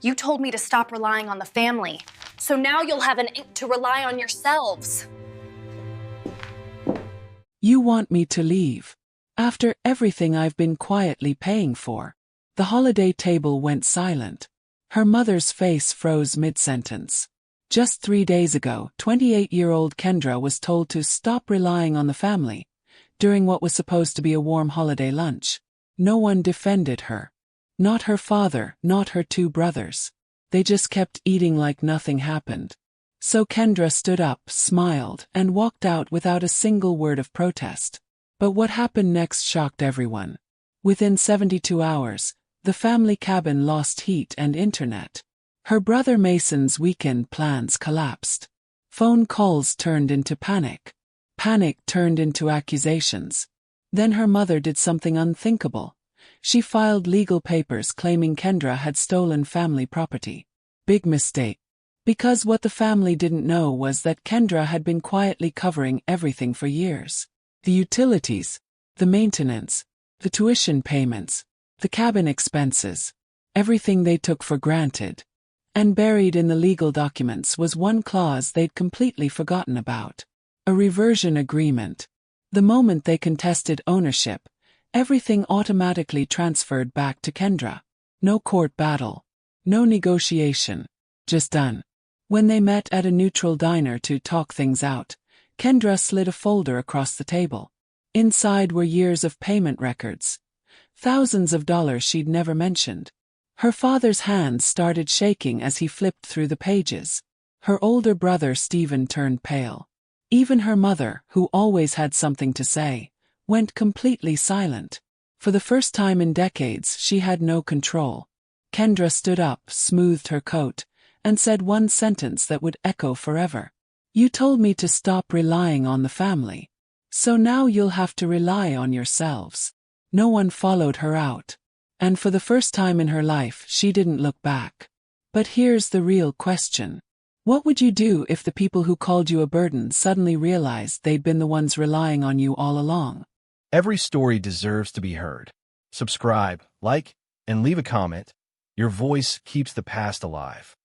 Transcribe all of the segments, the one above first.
You told me to stop relying on the family, so now you'll have to rely on yourselves. You want me to leave? After everything I've been quietly paying for? The holiday table went silent. Her mother's face froze mid-sentence. Just 3 days ago, 28-year-old Kendra was told to stop relying on the family during what was supposed to be a warm holiday lunch. No one defended her. Not her father, not her 2 brothers. They just kept eating like nothing happened. So Kendra stood up, smiled, and walked out without a single word of protest. But what happened next shocked everyone. Within 72 hours, the family cabin lost heat and internet. Her brother Mason's weekend plans collapsed. Phone calls turned into panic. Panic turned into accusations. Then her mother did something unthinkable. She filed legal papers claiming Kendra had stolen family property. Big mistake. Because what the family didn't know was that Kendra had been quietly covering everything for years. The utilities, the maintenance, the tuition payments, the cabin expenses, everything they took for granted. And buried in the legal documents was one clause they'd completely forgotten about. A reversion agreement. The moment they contested ownership, everything automatically transferred back to Kendra. No court battle. No negotiation. Just done. When they met at a neutral diner to talk things out, Kendra slid a folder across the table. Inside were years of payment records. Thousands of dollars she'd never mentioned. Her father's hands started shaking as he flipped through the pages. Her older brother Stephen turned pale. Even her mother, who always had something to say, went completely silent. For the first time in decades, she had no control. Kendra stood up, smoothed her coat, and said one sentence that would echo forever. You told me to stop relying on the family. So now you'll have to rely on yourselves. No one followed her out. And for the first time in her life, she didn't look back. But here's the real question. What would you do if the people who called you a burden suddenly realized they'd been the ones relying on you all along? Every story deserves to be heard. Subscribe, like, and leave a comment. Your voice keeps the past alive.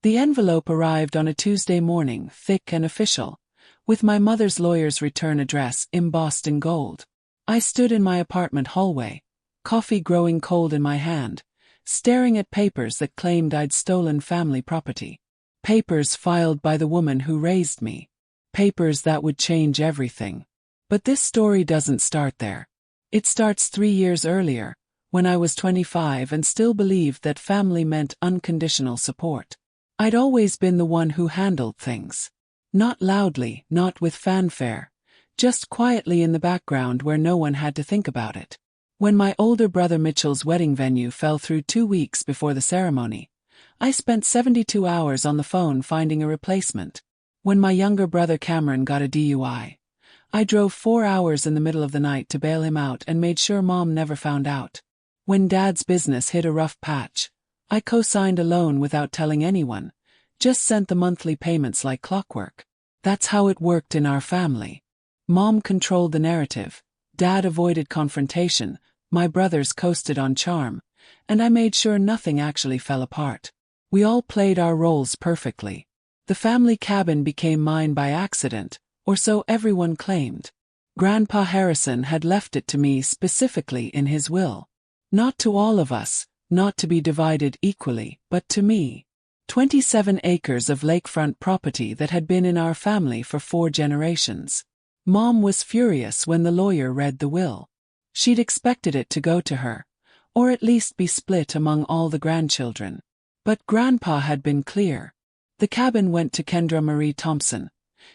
The envelope arrived on a Tuesday morning, thick and official, with my mother's lawyer's return address embossed in gold. I stood in my apartment hallway, coffee growing cold in my hand, staring at papers that claimed I'd stolen family property. Papers filed by the woman who raised me. Papers that would change everything. But this story doesn't start there. It starts 3 years earlier, when I was 25 and still believed that family meant unconditional support. I'd always been the one who handled things. Not loudly, not with fanfare, just quietly in the background where no one had to think about it. When my older brother Mitchell's wedding venue fell through 2 weeks before the ceremony, I spent 72 hours on the phone finding a replacement. When my younger brother Cameron got a DUI, I drove 4 hours in the middle of the night to bail him out and made sure Mom never found out. When Dad's business hit a rough patch, I co-signed a loan without telling anyone, just sent the monthly payments like clockwork. That's how it worked in our family. Mom controlled the narrative, Dad avoided confrontation, my brothers coasted on charm, and I made sure nothing actually fell apart. We all played our roles perfectly. The family cabin became mine by accident, or so everyone claimed. Grandpa Harrison had left it to me specifically in his will. Not to all of us, not to be divided equally, but to me. 27 acres of lakefront property that had been in our family for 4 generations. Mom was furious when the lawyer read the will. She'd expected it to go to her, or at least be split among all the grandchildren. But Grandpa had been clear. The cabin went to Kendra Marie Thompson,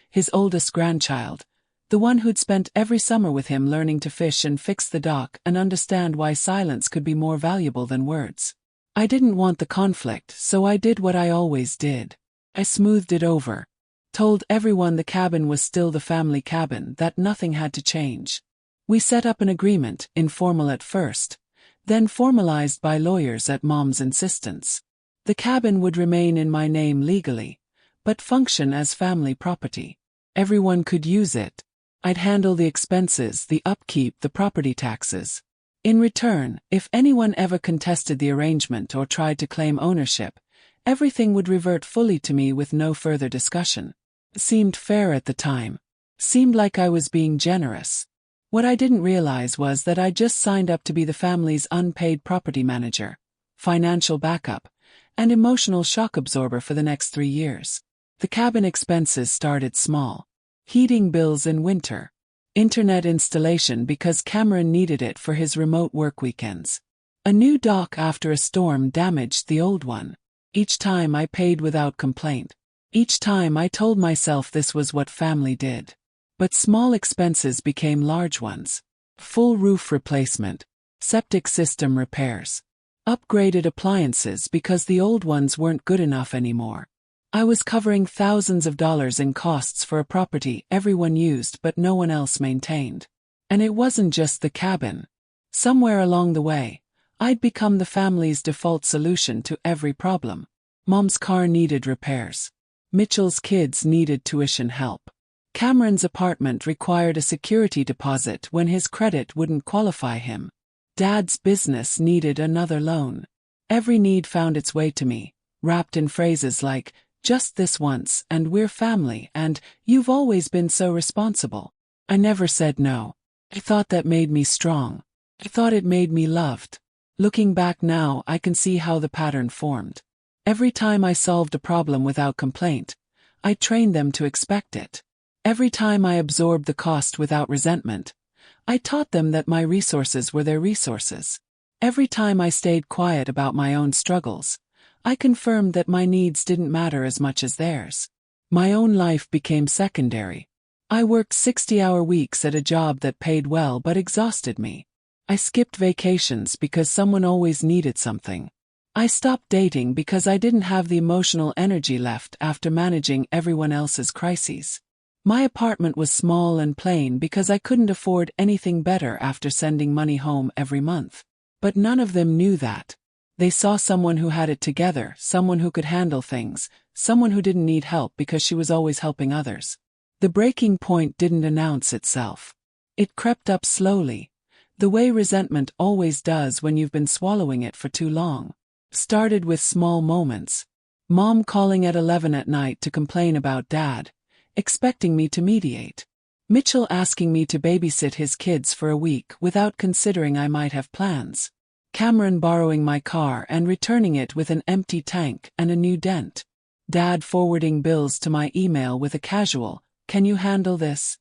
his oldest grandchild, the one who'd spent every summer with him learning to fish and fix the dock and understand why silence could be more valuable than words. I didn't want the conflict, so I did what I always did. I smoothed it over. Told everyone the cabin was still the family cabin, that nothing had to change. We set up an agreement, informal at first, then formalized by lawyers at Mom's insistence. The cabin would remain in my name legally, but function as family property. Everyone could use it. I'd handle the expenses, the upkeep, the property taxes. In return, if anyone ever contested the arrangement or tried to claim ownership, Everything would revert fully to me with no further discussion. It seemed fair at the time. Seemed like I was being generous. What I didn't realize was that I just signed up to be the family's unpaid property manager, financial backup, and emotional shock absorber for the next 3 years. The cabin expenses started small. Heating bills in winter. Internet installation because Cameron needed it for his remote work weekends. A new dock after a storm damaged the old one. Each time I paid without complaint. Each time I told myself this was what family did. But small expenses became large ones. Full roof replacement. Septic system repairs. Upgraded appliances because the old ones weren't good enough anymore. I was covering thousands of dollars in costs for a property everyone used but no one else maintained. And it wasn't just the cabin. Somewhere along the way, I'd become the family's default solution to every problem. Mom's car needed repairs. Mitchell's kids needed tuition help. Cameron's apartment required a security deposit when his credit wouldn't qualify him. Dad's business needed another loan. Every need found its way to me, wrapped in phrases like, "Just this once," and "We're family," and "You've always been so responsible." I never said no. I thought that made me strong. I thought it made me loved. Looking back now, I can see how the pattern formed. Every time I solved a problem without complaint, I trained them to expect it. Every time I absorbed the cost without resentment, I taught them that my resources were their resources. Every time I stayed quiet about my own struggles, I confirmed that my needs didn't matter as much as theirs. My own life became secondary. I worked 60-hour weeks at a job that paid well but exhausted me. I skipped vacations because someone always needed something. I stopped dating because I didn't have the emotional energy left after managing everyone else's crises. My apartment was small and plain because I couldn't afford anything better after sending money home every month. But none of them knew that. They saw someone who had it together, someone who could handle things, someone who didn't need help because she was always helping others. The breaking point didn't announce itself. It crept up slowly, the way resentment always does when you've been swallowing it for too long. Started with small moments. Mom calling at 11 at night to complain about Dad, expecting me to mediate. Mitchell asking me to babysit his kids for a week without considering I might have plans. Cameron borrowing my car and returning it with an empty tank and a new dent. Dad forwarding bills to my email with a casual, "Can you handle this?"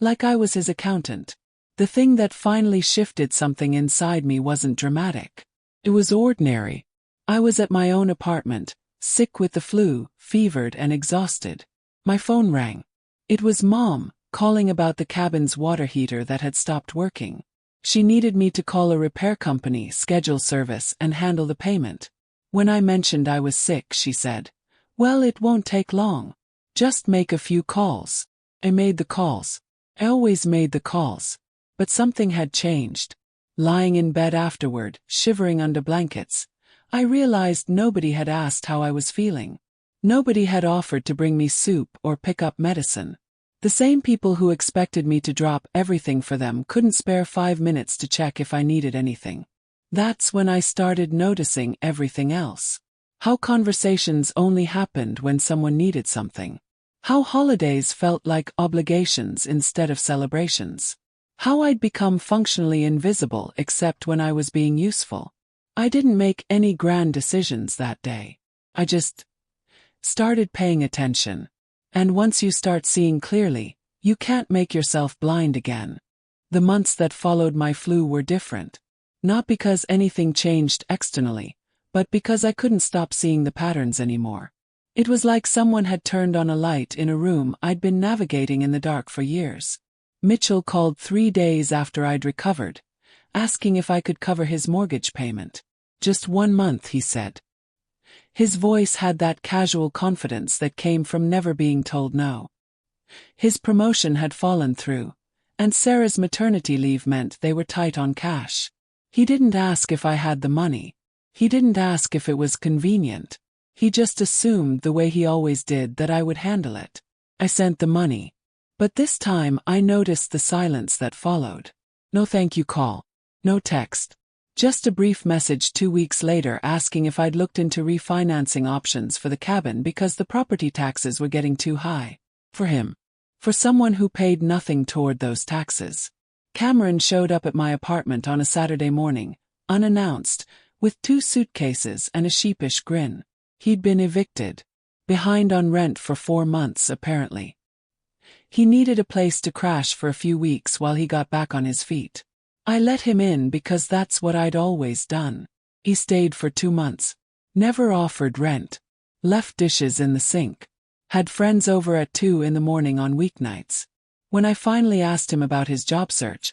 Like I was his accountant. The thing that finally shifted something inside me wasn't dramatic. It was ordinary. I was at my own apartment, sick with the flu, fevered and exhausted. My phone rang. It was Mom, calling about the cabin's water heater that had stopped working. She needed me to call a repair company, schedule service, and handle the payment. When I mentioned I was sick, she said, "Well, it won't take long. Just make a few calls." I made the calls. I always made the calls. But something had changed. Lying in bed afterward, shivering under blankets, I realized nobody had asked how I was feeling. Nobody had offered to bring me soup or pick up medicine. The same people who expected me to drop everything for them couldn't spare 5 minutes to check if I needed anything. That's when I started noticing everything else. How conversations only happened when someone needed something. How holidays felt like obligations instead of celebrations. How I'd become functionally invisible except when I was being useful. I didn't make any grand decisions that day. I just started paying attention. And once you start seeing clearly, you can't make yourself blind again. The months that followed my flu were different. Not because anything changed externally, but because I couldn't stop seeing the patterns anymore. It was like someone had turned on a light in a room I'd been navigating in the dark for years. Mitchell called 3 days after I'd recovered, asking if I could cover his mortgage payment. Just 1 month, he said. His voice had that casual confidence that came from never being told no. His promotion had fallen through, and Sarah's maternity leave meant they were tight on cash. He didn't ask if I had the money. He didn't ask if it was convenient. He just assumed, the way he always did, that I would handle it. I sent the money. But this time I noticed the silence that followed. No thank you call. No text. Just a brief message 2 weeks later asking if I'd looked into refinancing options for the cabin because the property taxes were getting too high. For him. For someone who paid nothing toward those taxes. Cameron showed up at my apartment on a Saturday morning, unannounced, with 2 suitcases and a sheepish grin. He'd been evicted. Behind on rent for 4 months, apparently. He needed a place to crash for a few weeks while he got back on his feet. I let him in because that's what I'd always done. He stayed for 2 months. Never offered rent. Left dishes in the sink. Had friends over at 2 in the morning on weeknights. When I finally asked him about his job search,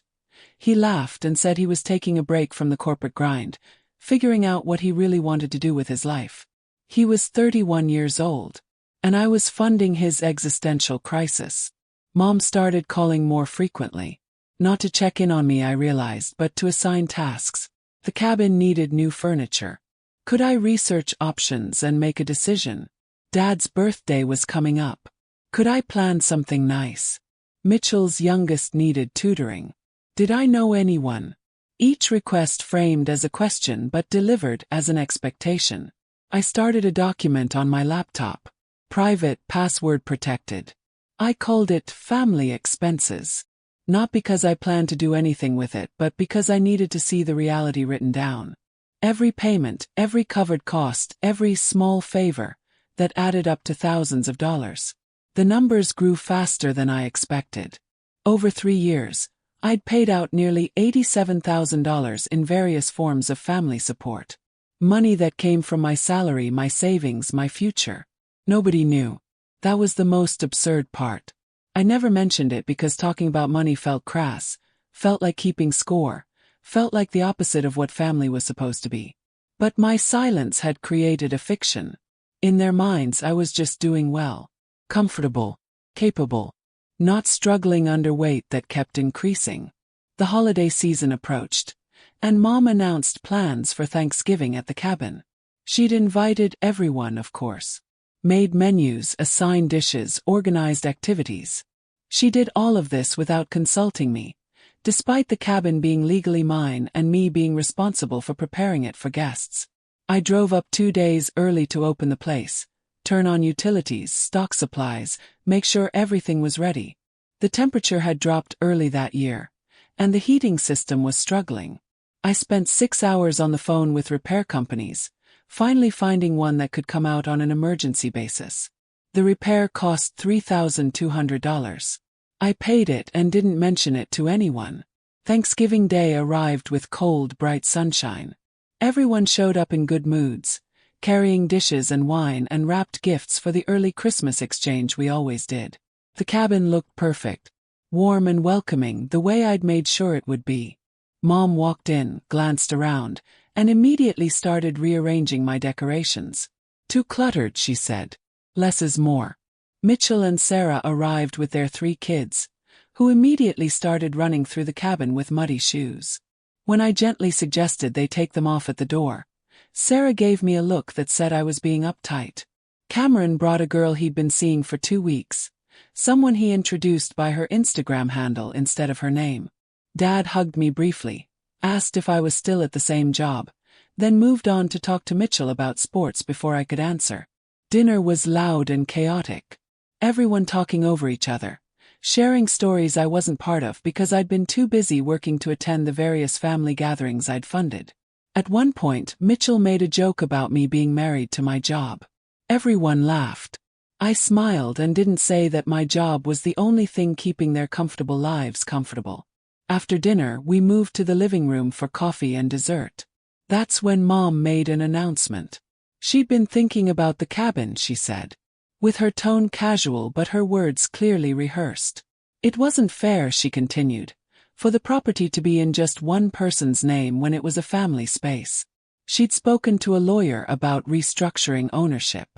he laughed and said he was taking a break from the corporate grind, figuring out what he really wanted to do with his life. He was 31 years old, and I was funding his existential crisis. Mom started calling more frequently. Not to check in on me, I realized, but to assign tasks. The cabin needed new furniture. Could I research options and make a decision? Dad's birthday was coming up. Could I plan something nice? Mitchell's youngest needed tutoring. Did I know anyone? Each request framed as a question but delivered as an expectation. I started a document on my laptop. Private, password protected. I called it Family Expenses. Not because I planned to do anything with it, but because I needed to see the reality written down. Every payment, every covered cost, every small favor, that added up to thousands of dollars. The numbers grew faster than I expected. Over 3 years, I'd paid out nearly $87,000 in various forms of family support. Money that came from my salary, my savings, my future. Nobody knew. That was the most absurd part. I never mentioned it because talking about money felt crass, felt like keeping score, felt like the opposite of what family was supposed to be. But my silence had created a fiction. In their minds, I was just doing well. Comfortable. Capable. Not struggling under weight that kept increasing. The holiday season approached, and Mom announced plans for Thanksgiving at the cabin. She'd invited everyone, of course. Made menus, assigned dishes, organized activities. She did all of this without consulting me, despite the cabin being legally mine and me being responsible for preparing it for guests. I drove up 2 days early to open the place, turn on utilities, stock supplies, make sure everything was ready. The temperature had dropped early that year, and the heating system was struggling. I spent 6 hours on the phone with repair companies, finally finding one that could come out on an emergency basis. The repair cost $3,200. I paid it and didn't mention it to anyone. Thanksgiving Day arrived with cold, bright sunshine. Everyone showed up in good moods, carrying dishes and wine and wrapped gifts for the early Christmas exchange we always did. The cabin looked perfect, warm and welcoming, the way I'd made sure it would be. Mom walked in, glanced around, and immediately started rearranging my decorations. Too cluttered, she said. Less is more. Mitchell and Sarah arrived with their 3 kids, who immediately started running through the cabin with muddy shoes. When I gently suggested they take them off at the door, Sarah gave me a look that said I was being uptight. Cameron brought a girl he'd been seeing for 2 weeks, someone he introduced by her Instagram handle instead of her name. Dad hugged me briefly, asked if I was still at the same job, then moved on to talk to Mitchell about sports before I could answer. Dinner was loud and chaotic. Everyone talking over each other, sharing stories I wasn't part of because I'd been too busy working to attend the various family gatherings I'd funded. At one point, Mitchell made a joke about me being married to my job. Everyone laughed. I smiled and didn't say that my job was the only thing keeping their comfortable lives comfortable. After dinner, we moved to the living room for coffee and dessert. That's when Mom made an announcement. She'd been thinking about the cabin, she said. With her tone casual but her words clearly rehearsed. It wasn't fair, she continued, for the property to be in just one person's name when it was a family space. She'd spoken to a lawyer about restructuring ownership,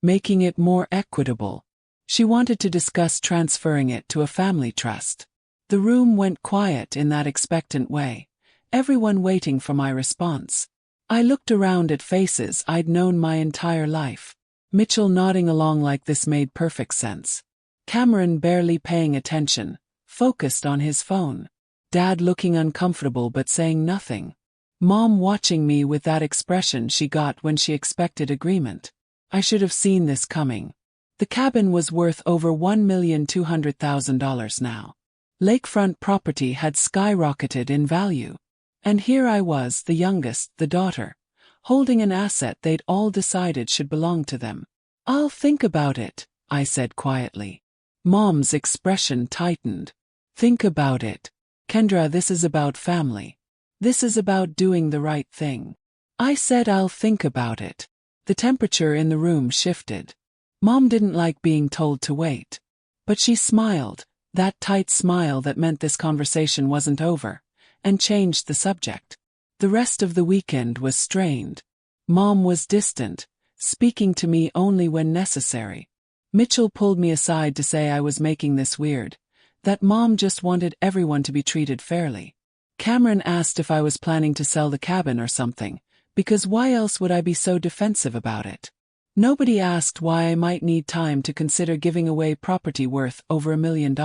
making it more equitable. She wanted to discuss transferring it to a family trust. The room went quiet in that expectant way, everyone waiting for my response. I looked around at faces I'd known my entire life. Mitchell nodding along like this made perfect sense. Cameron barely paying attention, focused on his phone. Dad looking uncomfortable but saying nothing. Mom watching me with that expression she got when she expected agreement. I should have seen this coming. The cabin was worth over $1,200,000 now. Lakefront property had skyrocketed in value. And here I was, the youngest, the daughter, holding an asset they'd all decided should belong to them. "I'll think about it," I said quietly. Mom's expression tightened. "Think about it. Kendra, this is about family. This is about doing the right thing." I said I'll think about it. The temperature in the room shifted. Mom didn't like being told to wait. But she smiled, that tight smile that meant this conversation wasn't over, and changed the subject. The rest of the weekend was strained. Mom was distant, speaking to me only when necessary. Mitchell pulled me aside to say I was making this weird, that Mom just wanted everyone to be treated fairly. Cameron asked if I was planning to sell the cabin or something, because why else would I be so defensive about it? Nobody asked why I might need time to consider giving away property worth over $1 million.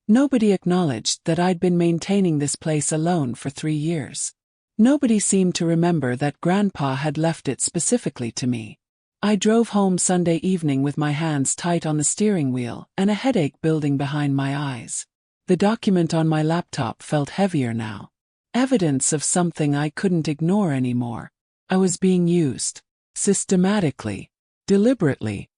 Nobody acknowledged that I'd been maintaining this place alone for 3 years. Nobody seemed to remember that Grandpa had left it specifically to me. I drove home Sunday evening with my hands tight on the steering wheel and a headache building behind my eyes. The document on my laptop felt heavier now. Evidence of something I couldn't ignore anymore. I was being used. Systematically. Deliberately.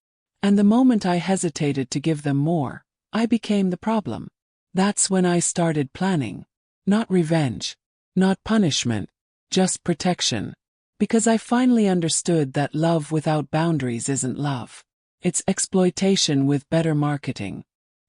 And the moment I hesitated to give them more, I became the problem. That's when I started planning. Not revenge. Not punishment. Just protection. Because I finally understood that love without boundaries isn't love. It's exploitation with better marketing.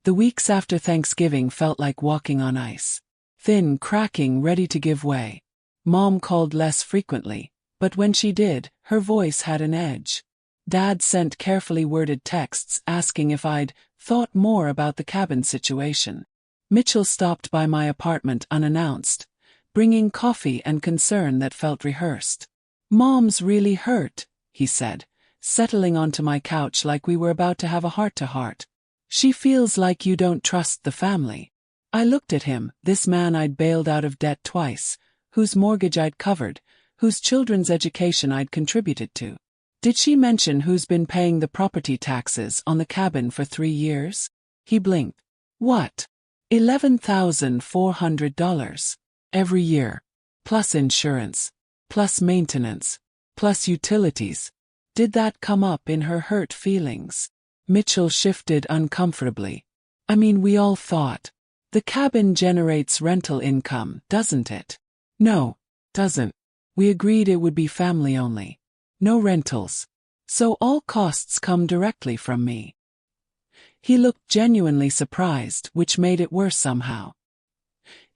The weeks after Thanksgiving felt like walking on ice. Thin, cracking, ready to give way. Mom called less frequently, but when she did, her voice had an edge. Dad sent carefully worded texts asking if I'd thought more about the cabin situation. Mitchell stopped by my apartment unannounced, bringing coffee and concern that felt rehearsed. "Mom's really hurt," he said, settling onto my couch like we were about to have a heart-to-heart. "She feels like you don't trust the family." I looked at him, this man I'd bailed out of debt twice, whose mortgage I'd covered, whose children's education I'd contributed to. "Did she mention who's been paying the property taxes on the cabin for 3 years?" He blinked. "What?" $11,400. Every year. Plus insurance. Plus maintenance. Plus utilities. Did that come up in her hurt feelings? Mitchell shifted uncomfortably. "I mean, we all thought. The cabin generates rental income, doesn't it?" "No, doesn't. We agreed it would be family only. No rentals. So all costs come directly from me." He looked genuinely surprised, which made it worse somehow.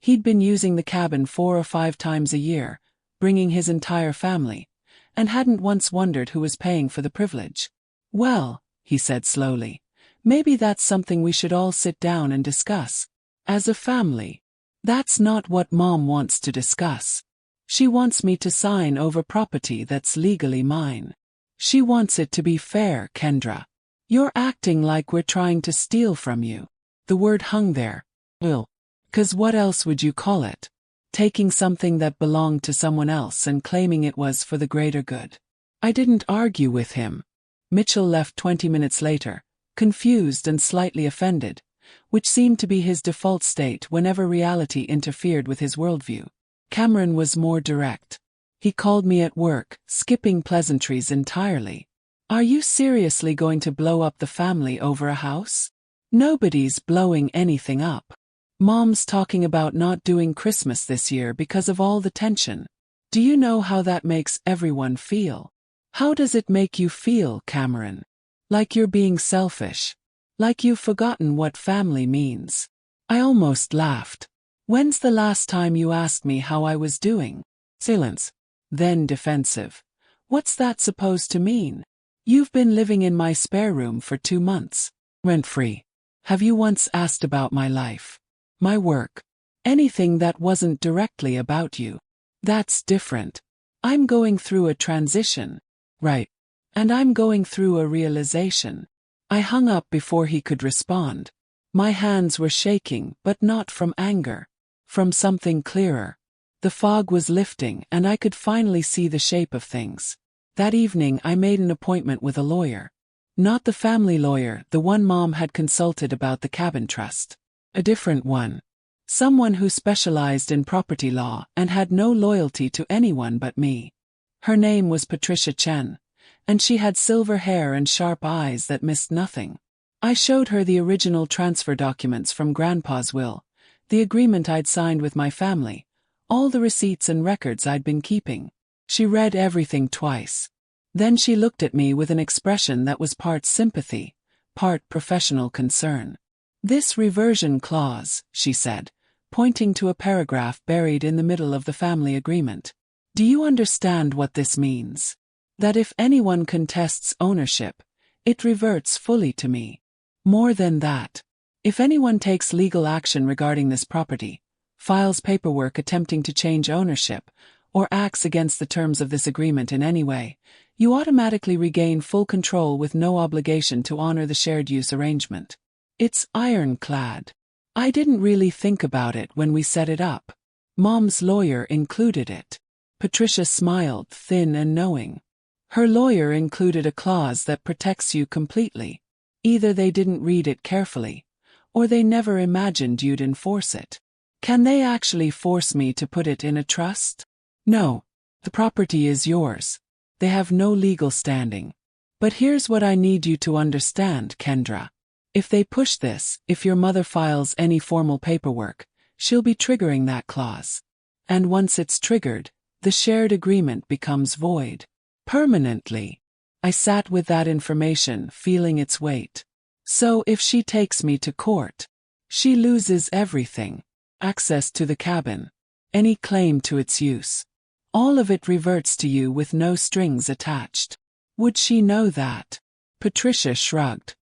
He'd been using the cabin 4 or 5 times a year, bringing his entire family, and hadn't once wondered who was paying for the privilege. "Well," he said slowly, "maybe that's something we should all sit down and discuss. As a family. That's not what Mom wants to discuss. She wants me to sign over property that's legally mine. She wants it to be fair, Kendra. You're acting like we're trying to steal from you." The word hung there. "Well, 'cause what else would you call it? Taking something that belonged to someone else and claiming it was for the greater good." I didn't argue with him. Mitchell left 20 minutes later, confused and slightly offended, which seemed to be his default state whenever reality interfered with his worldview. Cameron was more direct. He called me at work, skipping pleasantries entirely. "Are you seriously going to blow up the family over a house?" "Nobody's blowing anything up. Mom's talking about not doing Christmas this year because of all the tension. Do you know how that makes everyone feel? How does it make you feel, Cameron? Like you're being selfish. Like you've forgotten what family means." I almost laughed. "When's the last time you asked me how I was doing?" Silence. Then defensive. "What's that supposed to mean? You've been living in my spare room for 2 months. Rent-free. Have you once asked about my life? My work? Anything that wasn't directly about you? That's different. I'm going through a transition." "Right. And I'm going through a realization." I hung up before he could respond. My hands were shaking, but not from anger. From something clearer. The fog was lifting and I could finally see the shape of things. That evening I made an appointment with a lawyer. Not the family lawyer, the one Mom had consulted about the cabin trust. A different one. Someone who specialized in property law and had no loyalty to anyone but me. Her name was Patricia Chen, and she had silver hair and sharp eyes that missed nothing. I showed her the original transfer documents from Grandpa's will, the agreement I'd signed with my family, all the receipts and records I'd been keeping. She read everything twice. Then she looked at me with an expression that was part sympathy, part professional concern. "This reversion clause," she said, pointing to a paragraph buried in the middle of the family agreement. "Do you understand what this means? That if anyone contests ownership, it reverts fully to me. More than that, if anyone takes legal action regarding this property, files paperwork attempting to change ownership, or acts against the terms of this agreement in any way, you automatically regain full control with no obligation to honor the shared use arrangement. It's ironclad. I didn't really think about it when we set it up. Mom's lawyer included it." Patricia smiled, thin and knowing. "Her lawyer included a clause that protects you completely. Either they didn't read it carefully, or they never imagined you'd enforce it." "Can they actually force me to put it in a trust?" "No. The property is yours. They have no legal standing. But here's what I need you to understand, Kendra. If they push this, if your mother files any formal paperwork, she'll be triggering that clause. And once it's triggered, the shared agreement becomes void. Permanently." I sat with that information, feeling its weight. So if she takes me to court, she loses everything. Access to the cabin. Any claim to its use. All of it reverts to you with no strings attached. Would she know that? Patricia shrugged.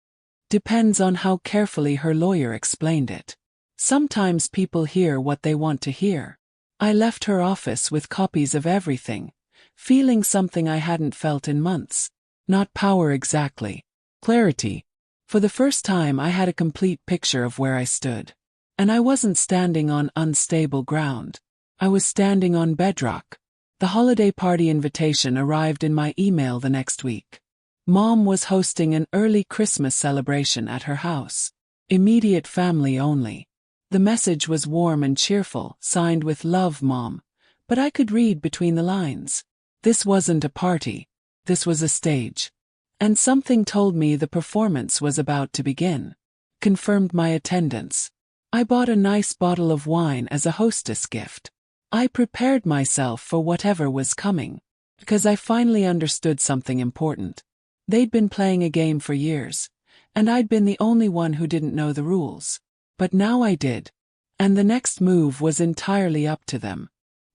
Depends on how carefully her lawyer explained it. Sometimes people hear what they want to hear. I left her office with copies of everything, feeling something I hadn't felt in months. Not power exactly. Clarity. For the first time I had a complete picture of where I stood. And I wasn't standing on unstable ground. I was standing on bedrock. The holiday party invitation arrived in my email the next week. Mom was hosting an early Christmas celebration at her house. Immediate family only. The message was warm and cheerful, signed with "Love, Mom," but I could read between the lines. This wasn't a party. This was a stage. And something told me the performance was about to begin. Confirmed my attendance. I bought a nice bottle of wine as a hostess gift. I prepared myself for whatever was coming. Because I finally understood something important. They'd been playing a game for years, and I'd been the only one who didn't know the rules. But now I did. And the next move was entirely up to them.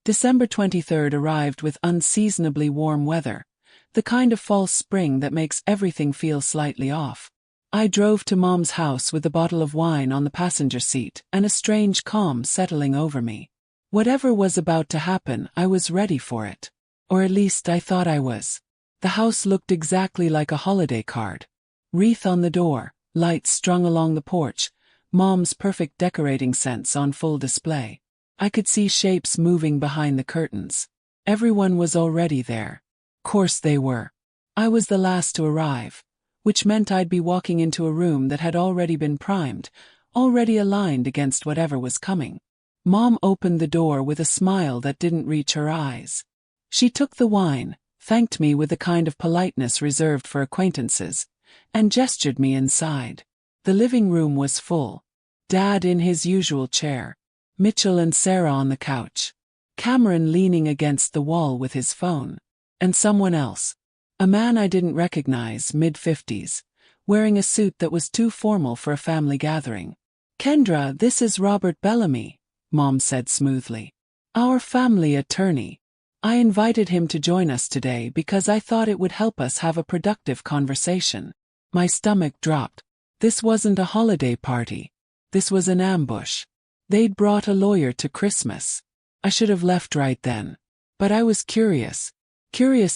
December 23rd arrived with unseasonably warm weather. The kind of false spring that makes everything feel slightly off. I drove to Mom's house with a bottle of wine on the passenger seat and a strange calm settling over me. Whatever was about to happen, I was ready for it. Or at least I thought I was. The house looked exactly like a holiday card. Wreath on the door, lights strung along the porch, Mom's perfect decorating sense on full display. I could see shapes moving behind the curtains. Everyone was already there. Course they were. I was the last to arrive, which meant I'd be walking into a room that had already been primed, already aligned against whatever was coming. Mom opened the door with a smile that didn't reach her eyes. She took the wine, thanked me with the kind of politeness reserved for acquaintances, and gestured me inside. The living room was full. Dad in his usual chair, Mitchell and Sarah on the couch, Cameron leaning against the wall with his phone. And someone else. A man I didn't recognize, mid-50s, wearing a suit that was too formal for a family gathering. "Kendra, this is Robert Bellamy," Mom said smoothly. "Our family attorney. I invited him to join us today because I thought it would help us have a productive conversation." My stomach dropped. This wasn't a holiday party. This was an ambush. They'd brought a lawyer to Christmas. I should have left right then. But I was curious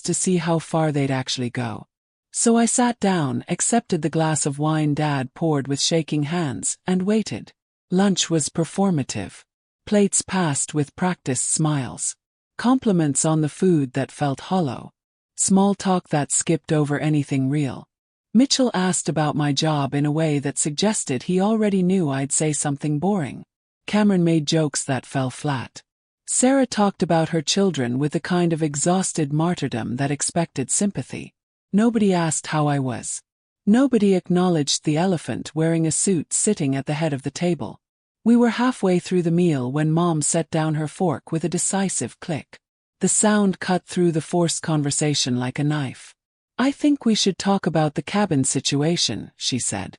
to see how far they'd actually go. So I sat down, accepted the glass of wine Dad poured with shaking hands, and waited. Lunch was performative. Plates passed with practiced smiles. Compliments on the food that felt hollow. Small talk that skipped over anything real. Mitchell asked about my job in a way that suggested he already knew I'd say something boring. Cameron made jokes that fell flat. Sarah talked about her children with the kind of exhausted martyrdom that expected sympathy. Nobody asked how I was. Nobody acknowledged the elephant wearing a suit sitting at the head of the table. We were halfway through the meal when Mom set down her fork with a decisive click. The sound cut through the forced conversation like a knife. "I think we should talk about the cabin situation," she said.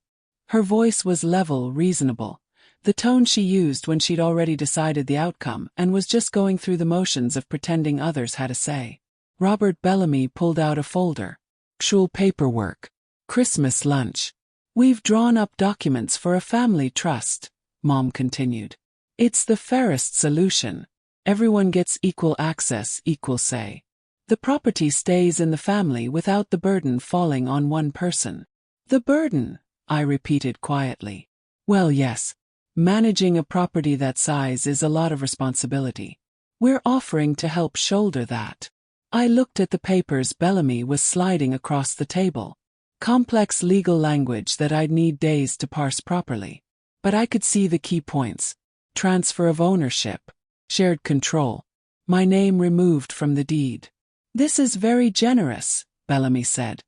Her voice was level, reasonable. The tone she used when she'd already decided the outcome and was just going through the motions of pretending others had a say. Robert Bellamy pulled out a folder. "Actual paperwork. Christmas lunch. We've drawn up documents for a family trust," Mom continued. "It's the fairest solution. Everyone gets equal access, equal say. The property stays in the family without the burden falling on one person." "The burden?" I repeated quietly. "Well, yes. Managing a property that size is a lot of responsibility. We're offering to help shoulder that." I looked at the papers Bellamy was sliding across the table. Complex legal language that I'd need days to parse properly. But I could see the key points. Transfer of ownership. Shared control. My name removed from the deed. "This is very generous," Bellamy said,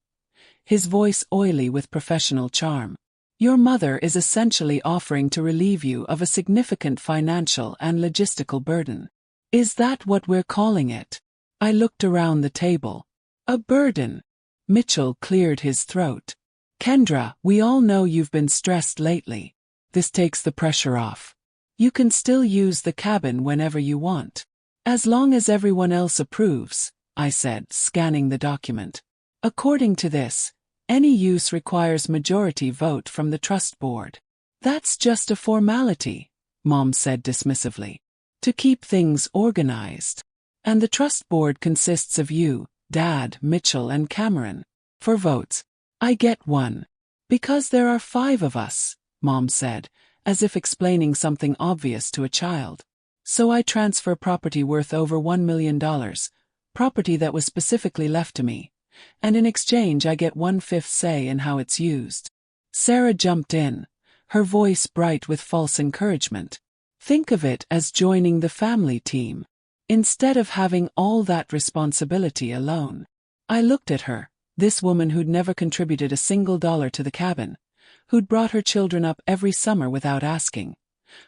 his voice oily with professional charm. "Your mother is essentially offering to relieve you of a significant financial and logistical burden." "Is that what we're calling it?" I looked around the table. "A burden." Mitchell cleared his throat. "Kendra, we all know you've been stressed lately. This takes the pressure off. You can still use the cabin whenever you want. As long as everyone else approves," I said, scanning the document. "According to this, any use requires majority vote from the trust board." "That's just a formality," Mom said dismissively. "To keep things organized. And the trust board consists of you, Dad, Mitchell, and Cameron. For votes, I get one. Because there are 5 of us," Mom said, as if explaining something obvious to a child. "So I transfer property worth over $1 million, property that was specifically left to me. And in exchange I get 1/5 say in how it's used." Sarah jumped in, her voice bright with false encouragement. "Think of it as joining the family team. Instead of having all that responsibility alone." I looked at her, this woman who'd never contributed a single dollar to the cabin, who'd brought her children up every summer without asking,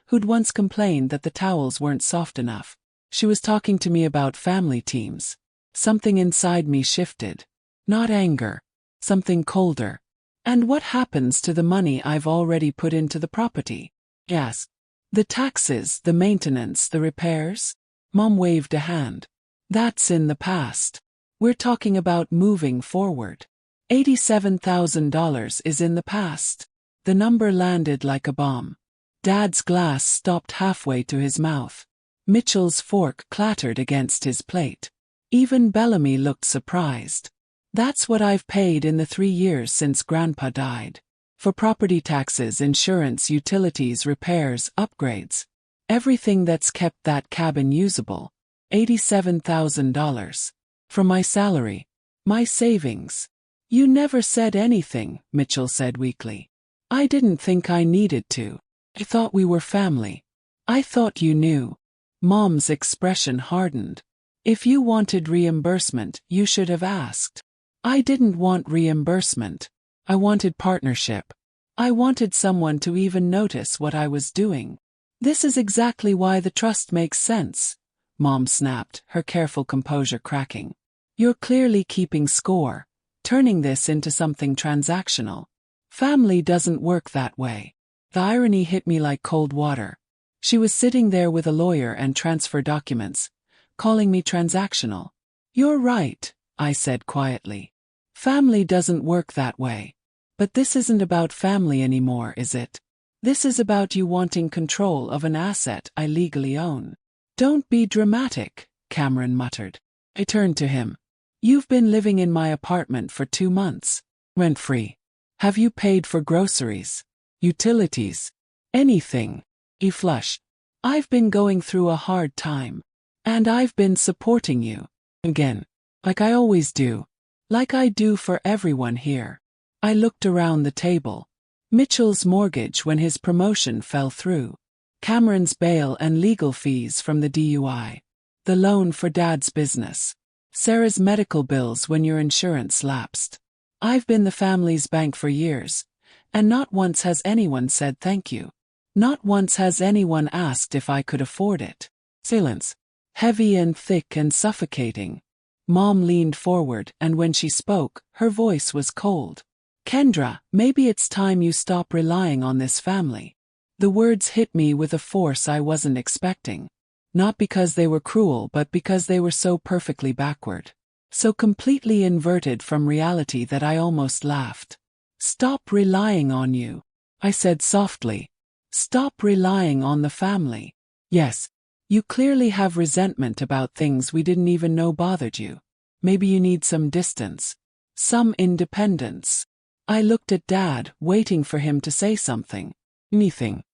who'd once complained that the towels weren't soft enough. She was talking to me about family teams. Something inside me shifted. Not anger. Something colder. "And what happens to the money I've already put into the property?" "Yes. The taxes, the maintenance, the repairs?" Mom waved a hand. "That's in the past. We're talking about moving forward. $87,000 is in the past." The number landed like a bomb. Dad's glass stopped halfway to his mouth. Mitchell's fork clattered against his plate. Even Bellamy looked surprised. "That's what I've paid in the 3 years since Grandpa died. For property taxes, insurance, utilities, repairs, upgrades. Everything that's kept that cabin usable. $87,000. From my salary. My savings." "You never said anything," Mitchell said weakly. "I didn't think I needed to. I thought we were family. I thought you knew." Mom's expression hardened. "If you wanted reimbursement, you should have asked." "I didn't want reimbursement. I wanted partnership. I wanted someone to even notice what I was doing." "This is exactly why the trust makes sense," Mom snapped, her careful composure cracking. "You're clearly keeping score, turning this into something transactional. Family doesn't work that way." The irony hit me like cold water. She was sitting there with a lawyer and transfer documents, calling me transactional. "You're right," I said quietly. "Family doesn't work that way. But this isn't about family anymore, is it? This is about you wanting control of an asset I legally own." "Don't be dramatic," Cameron muttered. I turned to him. "You've been living in my apartment for 2 months. Rent-free. Have you paid for groceries? Utilities? Anything?" He flushed. I've been going through a hard time. And I've been supporting you. Again. Like I always do. Like I do for everyone here. I looked around the table. Mitchell's mortgage when his promotion fell through. Cameron's bail and legal fees from the DUI. The loan for Dad's business. Sarah's medical bills when your insurance lapsed. I've been the family's bank for years. And not once has anyone said thank you. Not once has anyone asked if I could afford it. Silence. Heavy and thick and suffocating. Mom leaned forward, and when she spoke, her voice was cold. Kendra, maybe it's time you stop relying on this family. The words hit me with a force I wasn't expecting. Not because they were cruel, but because they were so perfectly backward. So completely inverted from reality that I almost laughed. Stop relying on you. I said softly. Stop relying on the family. Yes. You clearly have resentment about things we didn't even know bothered you. Maybe you need some distance. Some independence. I looked at Dad, waiting for him to say something. Anything.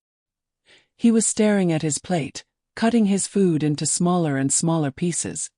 He was staring at his plate, cutting his food into smaller and smaller pieces.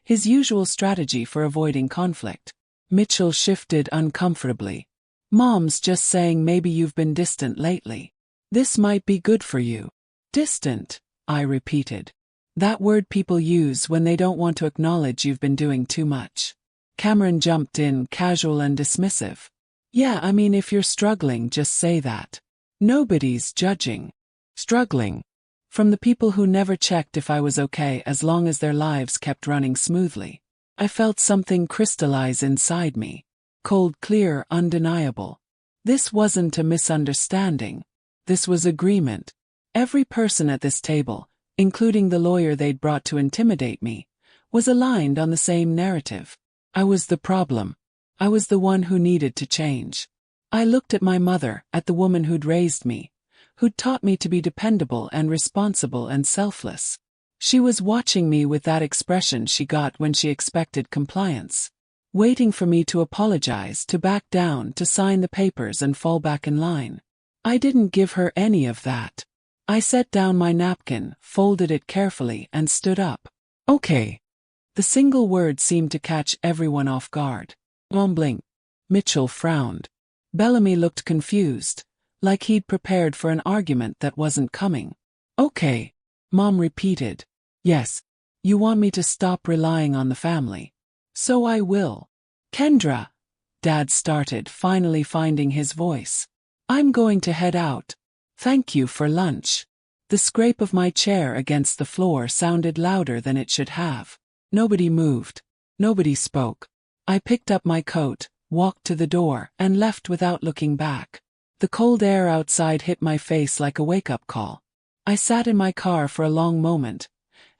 His usual strategy for avoiding conflict. Mitchell shifted uncomfortably. Mom's just saying maybe you've been distant lately. This might be good for you. Distant. I repeated. That word people use when they don't want to acknowledge you've been doing too much. Cameron jumped in, casual and dismissive. Yeah, I mean, if you're struggling, just say that. Nobody's judging. Struggling. From the people who never checked if I was okay as long as their lives kept running smoothly. I felt something crystallize inside me. Cold, clear, undeniable. This wasn't a misunderstanding. This was agreement. Every person at this table, including the lawyer they'd brought to intimidate me, was aligned on the same narrative. I was the problem. I was the one who needed to change. I looked at my mother, at the woman who'd raised me, who'd taught me to be dependable and responsible and selfless. She was watching me with that expression she got when she expected compliance. Waiting for me to apologize, to back down, to sign the papers and fall back in line. I didn't give her any of that. I set down my napkin, folded it carefully, and stood up. Okay. The single word seemed to catch everyone off guard. Mumbling. Mitchell frowned. Bellamy looked confused, like he'd prepared for an argument that wasn't coming. Okay. Mom repeated. Yes. You want me to stop relying on the family. So I will. Kendra. Dad started, finally finding his voice. I'm going to head out. Thank you for lunch. The scrape of my chair against the floor sounded louder than it should have. Nobody moved. Nobody spoke. I picked up my coat, walked to the door, and left without looking back. The cold air outside hit my face like a wake-up call. I sat in my car for a long moment,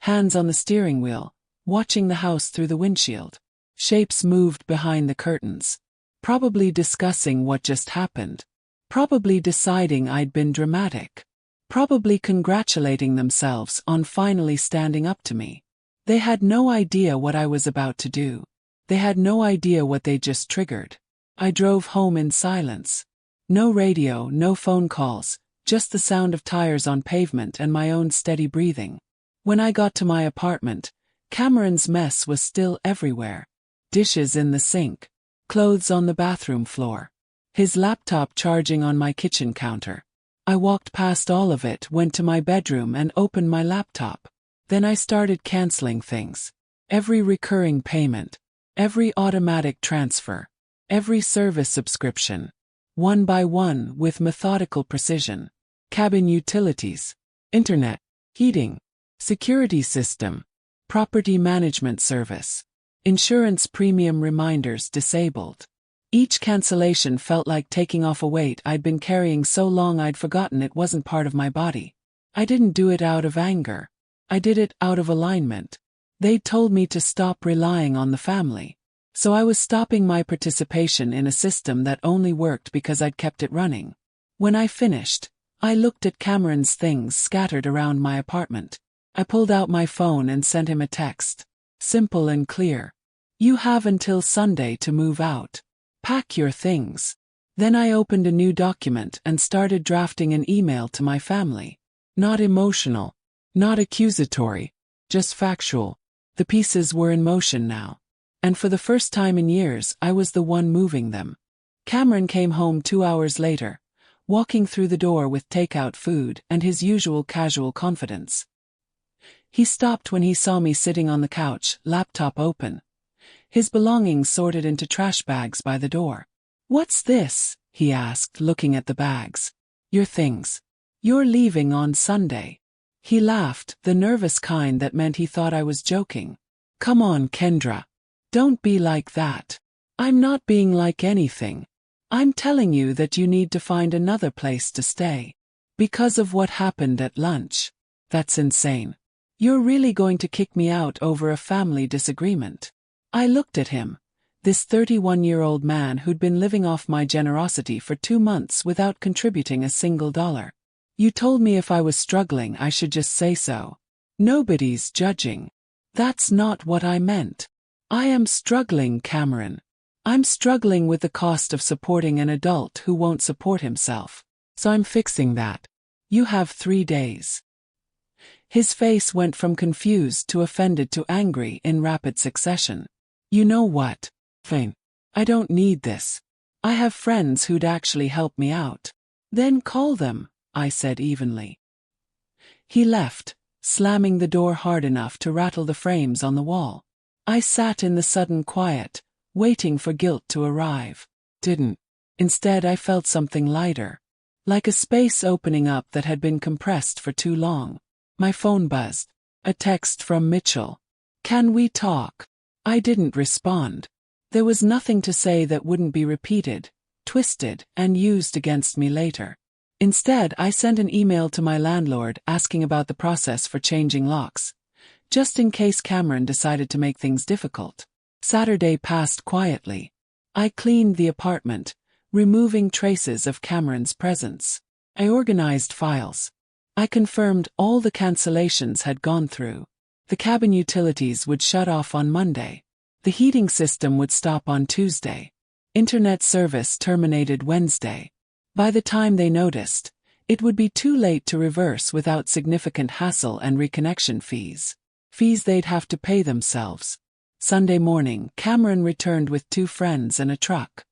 hands on the steering wheel, watching the house through the windshield. Shapes moved behind the curtains. Probably discussing what just happened. Probably deciding I'd been dramatic. Probably congratulating themselves on finally standing up to me. They had no idea what I was about to do. They had no idea what they just triggered. I drove home in silence. No radio, no phone calls, just the sound of tires on pavement and my own steady breathing. When I got to my apartment, Cameron's mess was still everywhere. Dishes in the sink. Clothes on the bathroom floor. His laptop charging on my kitchen counter. I walked past all of it, went to my bedroom and opened my laptop. Then I started canceling things. Every recurring payment. Every automatic transfer. Every service subscription. One by one, with methodical precision. Cabin utilities. Internet. Heating. Security system. Property management service. Insurance premium reminders disabled. Each cancellation felt like taking off a weight I'd been carrying so long I'd forgotten it wasn't part of my body. I didn't do it out of anger. I did it out of alignment. They'd told me to stop relying on the family. So I was stopping my participation in a system that only worked because I'd kept it running. When I finished, I looked at Cameron's things scattered around my apartment. I pulled out my phone and sent him a text. Simple and clear. You have until Sunday to move out. Pack your things. Then I opened a new document and started drafting an email to my family. Not emotional, Not accusatory, just factual. The pieces were in motion now. And for the first time in years, I was the one moving them. Cameron came home 2 hours later, walking through the door with takeout food and his usual casual confidence. He stopped when he saw me sitting on the couch, laptop open. His belongings sorted into trash bags by the door. "What's this?" he asked, looking at the bags. "Your things. You're leaving on Sunday." He laughed, the nervous kind that meant he thought I was joking. "Come on, Kendra. Don't be like that." "I'm not being like anything. I'm telling you that you need to find another place to stay. Because of what happened at lunch. That's insane. You're really going to kick me out over a family disagreement." I looked at him, this 31-year-old man who'd been living off my generosity for 2 months without contributing a single dollar. "You told me if I was struggling I should just say so. Nobody's judging." "That's not what I meant. I am struggling, Cameron. I'm struggling with the cost of supporting an adult who won't support himself. So I'm fixing that. You have 3 days. His face went from confused to offended to angry in rapid succession. "You know what? Fine. I don't need this. I have friends who'd actually help me out." "Then call them," I said evenly. He left, slamming the door hard enough to rattle the frames on the wall. I sat in the sudden quiet, waiting for guilt to arrive. Didn't. Instead, I felt something lighter. Like a space opening up that had been compressed for too long. My phone buzzed. A text from Mitchell. "Can we talk?" I didn't respond. There was nothing to say that wouldn't be repeated, twisted, and used against me later. Instead, I sent an email to my landlord asking about the process for changing locks, just in case Cameron decided to make things difficult. Saturday passed quietly. I cleaned the apartment, removing traces of Cameron's presence. I organized files. I confirmed all the cancellations had gone through. The cabin utilities would shut off on Monday. The heating system would stop on Tuesday. Internet service terminated Wednesday. By the time they noticed, it would be too late to reverse without significant hassle and reconnection fees. Fees they'd have to pay themselves. Sunday morning, Cameron returned with 2 friends and a truck.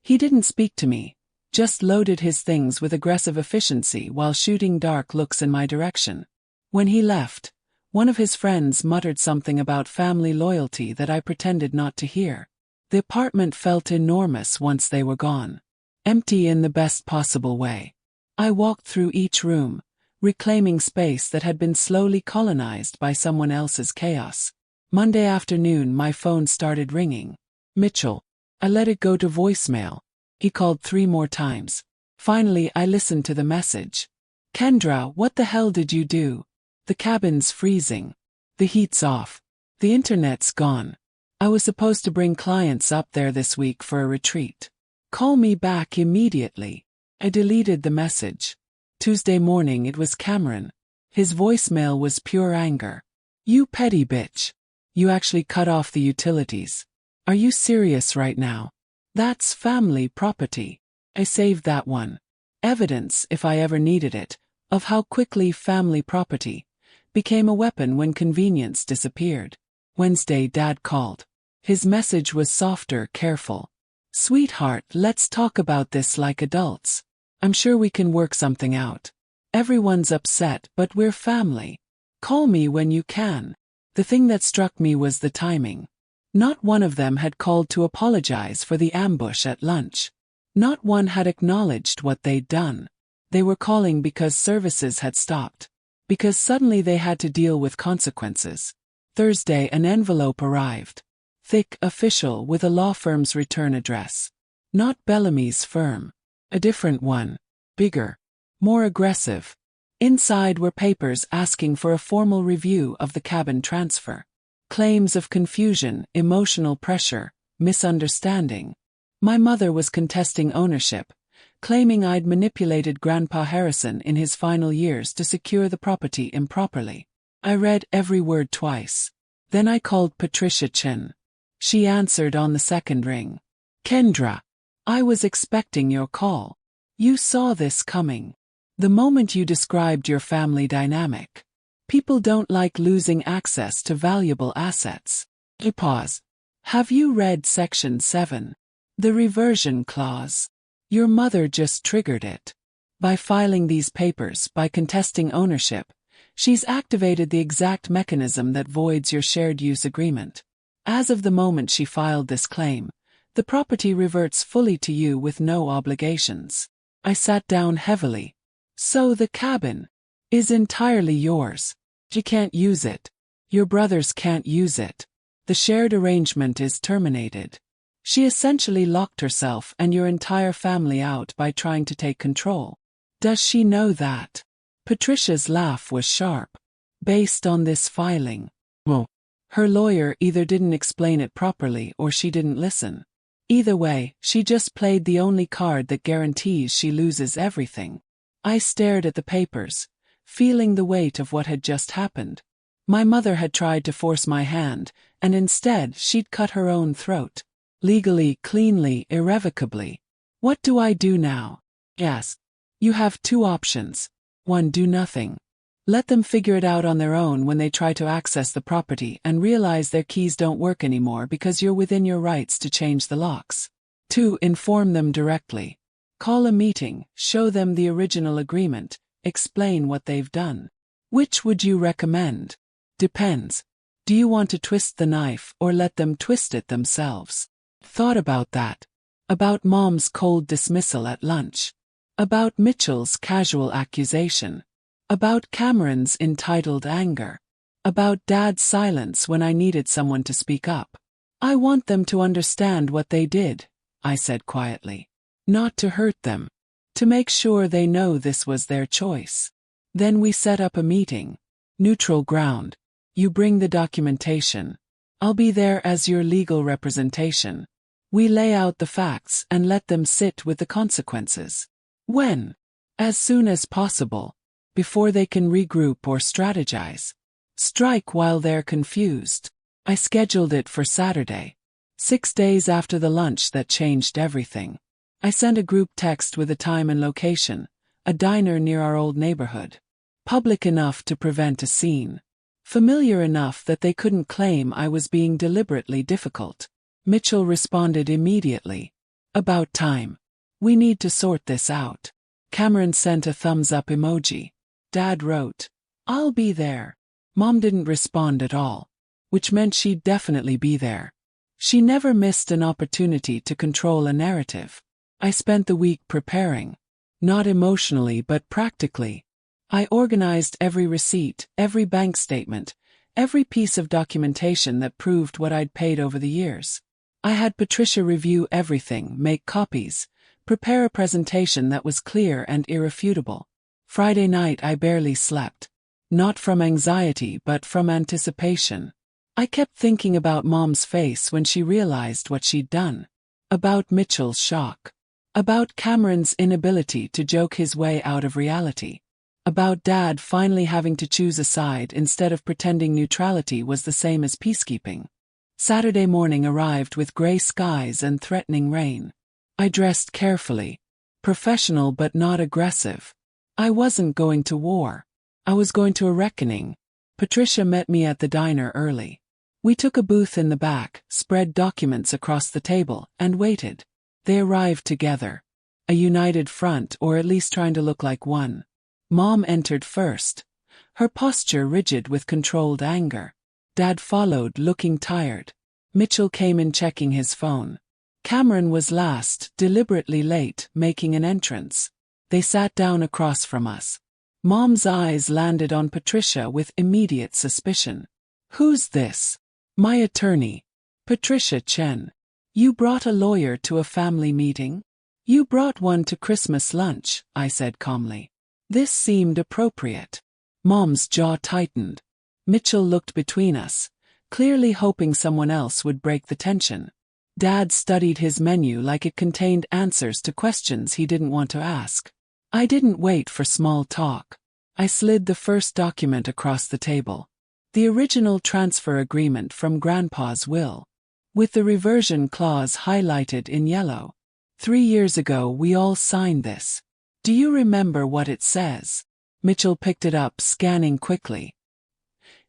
He didn't speak to me, just loaded his things with aggressive efficiency while shooting dark looks in my direction. When he left, one of his friends muttered something about family loyalty that I pretended not to hear. The apartment felt enormous once they were gone. Empty in the best possible way. I walked through each room, reclaiming space that had been slowly colonized by someone else's chaos. Monday afternoon, my phone started ringing. Mitchell. I let it go to voicemail. He called 3 more times. Finally, I listened to the message. "Kendra, what the hell did you do? The cabin's freezing. The heat's off. The internet's gone. I was supposed to bring clients up there this week for a retreat. Call me back immediately." I deleted the message. Tuesday morning, it was Cameron. His voicemail was pure anger. "You petty bitch. You actually cut off the utilities. Are you serious right now? That's family property." I saved that one. Evidence, if I ever needed it, of how quickly family property became a weapon when convenience disappeared. Wednesday, Dad called. His message was softer, careful. "Sweetheart, let's talk about this like adults. I'm sure we can work something out. Everyone's upset, but we're family. Call me when you can." The thing that struck me was the timing. Not one of them had called to apologize for the ambush at lunch. Not one had acknowledged what they'd done. They were calling because services had stopped. Because suddenly they had to deal with consequences. Thursday, an envelope arrived. Thick, official, with a law firm's return address. Not Bellamy's firm. A different one. Bigger. More aggressive. Inside were papers asking for a formal review of the cabin transfer. Claims of confusion, emotional pressure, misunderstanding. My mother was contesting ownership, claiming I'd manipulated Grandpa Harrison in his final years to secure the property improperly. I read every word twice. Then I called Patricia Chen. She answered on the second ring. "Kendra, I was expecting your call. You saw this coming. The moment you described your family dynamic, People don't like losing access to valuable assets. Pause. Have you read Section 7? The reversion clause. Your mother just triggered it. By filing these papers, by contesting ownership, she's activated the exact mechanism that voids your shared use agreement. As of the moment she filed this claim, the property reverts fully to you with no obligations. I sat down heavily. So the cabin is entirely yours. You can't use it. Your brothers can't use it. The shared arrangement is terminated. She essentially locked herself and your entire family out by trying to take control. Does she know that? Patricia's laugh was sharp. Based on this filing. Well, her lawyer either didn't explain it properly or she didn't listen. Either way, she just played the only card that guarantees she loses everything. I stared at the papers, feeling the weight of what had just happened. My mother had tried to force my hand, and instead she'd cut her own throat. Legally, cleanly, irrevocably. What do I do now? Yes. You have two options. One, do nothing. Let them figure it out on their own when they try to access the property and realize their keys don't work anymore because you're within your rights to change the locks. 2, inform them directly. Call a meeting, show them the original agreement, explain what they've done. Which would you recommend? Depends. Do you want to twist the knife or let them twist it themselves? Thought about that. About Mom's cold dismissal at lunch. About Mitchell's casual accusation. About Cameron's entitled anger. About Dad's silence when I needed someone to speak up. I want them to understand what they did, I said quietly. Not to hurt them. To make sure they know this was their choice. Then we set up a meeting. Neutral ground. You bring the documentation. I'll be there as your legal representation. We lay out the facts and let them sit with the consequences. When? As soon as possible. Before they can regroup or strategize. Strike while they're confused. I scheduled it for Saturday. 6 days after the lunch that changed everything. I sent a group text with a time and location, a diner near our old neighborhood. Public enough to prevent a scene. Familiar enough that they couldn't claim I was being deliberately difficult. Mitchell responded immediately. About time. We need to sort this out. Cameron sent a thumbs-up emoji. Dad wrote, I'll be there. Mom didn't respond at all, which meant she'd definitely be there. She never missed an opportunity to control a narrative. I spent the week preparing. Not emotionally but practically. I organized every receipt, every bank statement, every piece of documentation that proved what I'd paid over the years. I had Patricia review everything, make copies, prepare a presentation that was clear and irrefutable. Friday night I barely slept. Not from anxiety but from anticipation. I kept thinking about Mom's face when she realized what she'd done. About Mitchell's shock. About Cameron's inability to joke his way out of reality. About Dad finally having to choose a side instead of pretending neutrality was the same as peacekeeping. Saturday morning arrived with gray skies and threatening rain. I dressed carefully. Professional but not aggressive. I wasn't going to war. I was going to a reckoning. Patricia met me at the diner early. We took a booth in the back, spread documents across the table, and waited. They arrived together. A united front, or at least trying to look like one. Mom entered first. Her posture rigid with controlled anger. Dad followed, looking tired. Mitchell came in checking his phone. Cameron was last, deliberately late, making an entrance. They sat down across from us. Mom's eyes landed on Patricia with immediate suspicion. Who's this? My attorney. Patricia Chen. You brought a lawyer to a family meeting? You brought one to Christmas lunch, I said calmly. This seemed appropriate. Mom's jaw tightened. Mitchell looked between us, clearly hoping someone else would break the tension. Dad studied his menu like it contained answers to questions he didn't want to ask. I didn't wait for small talk. I slid the first document across the table. The original transfer agreement from Grandpa's will. With the reversion clause highlighted in yellow. 3 years ago we all signed this. Do you remember what it says? Mitchell picked it up, scanning quickly.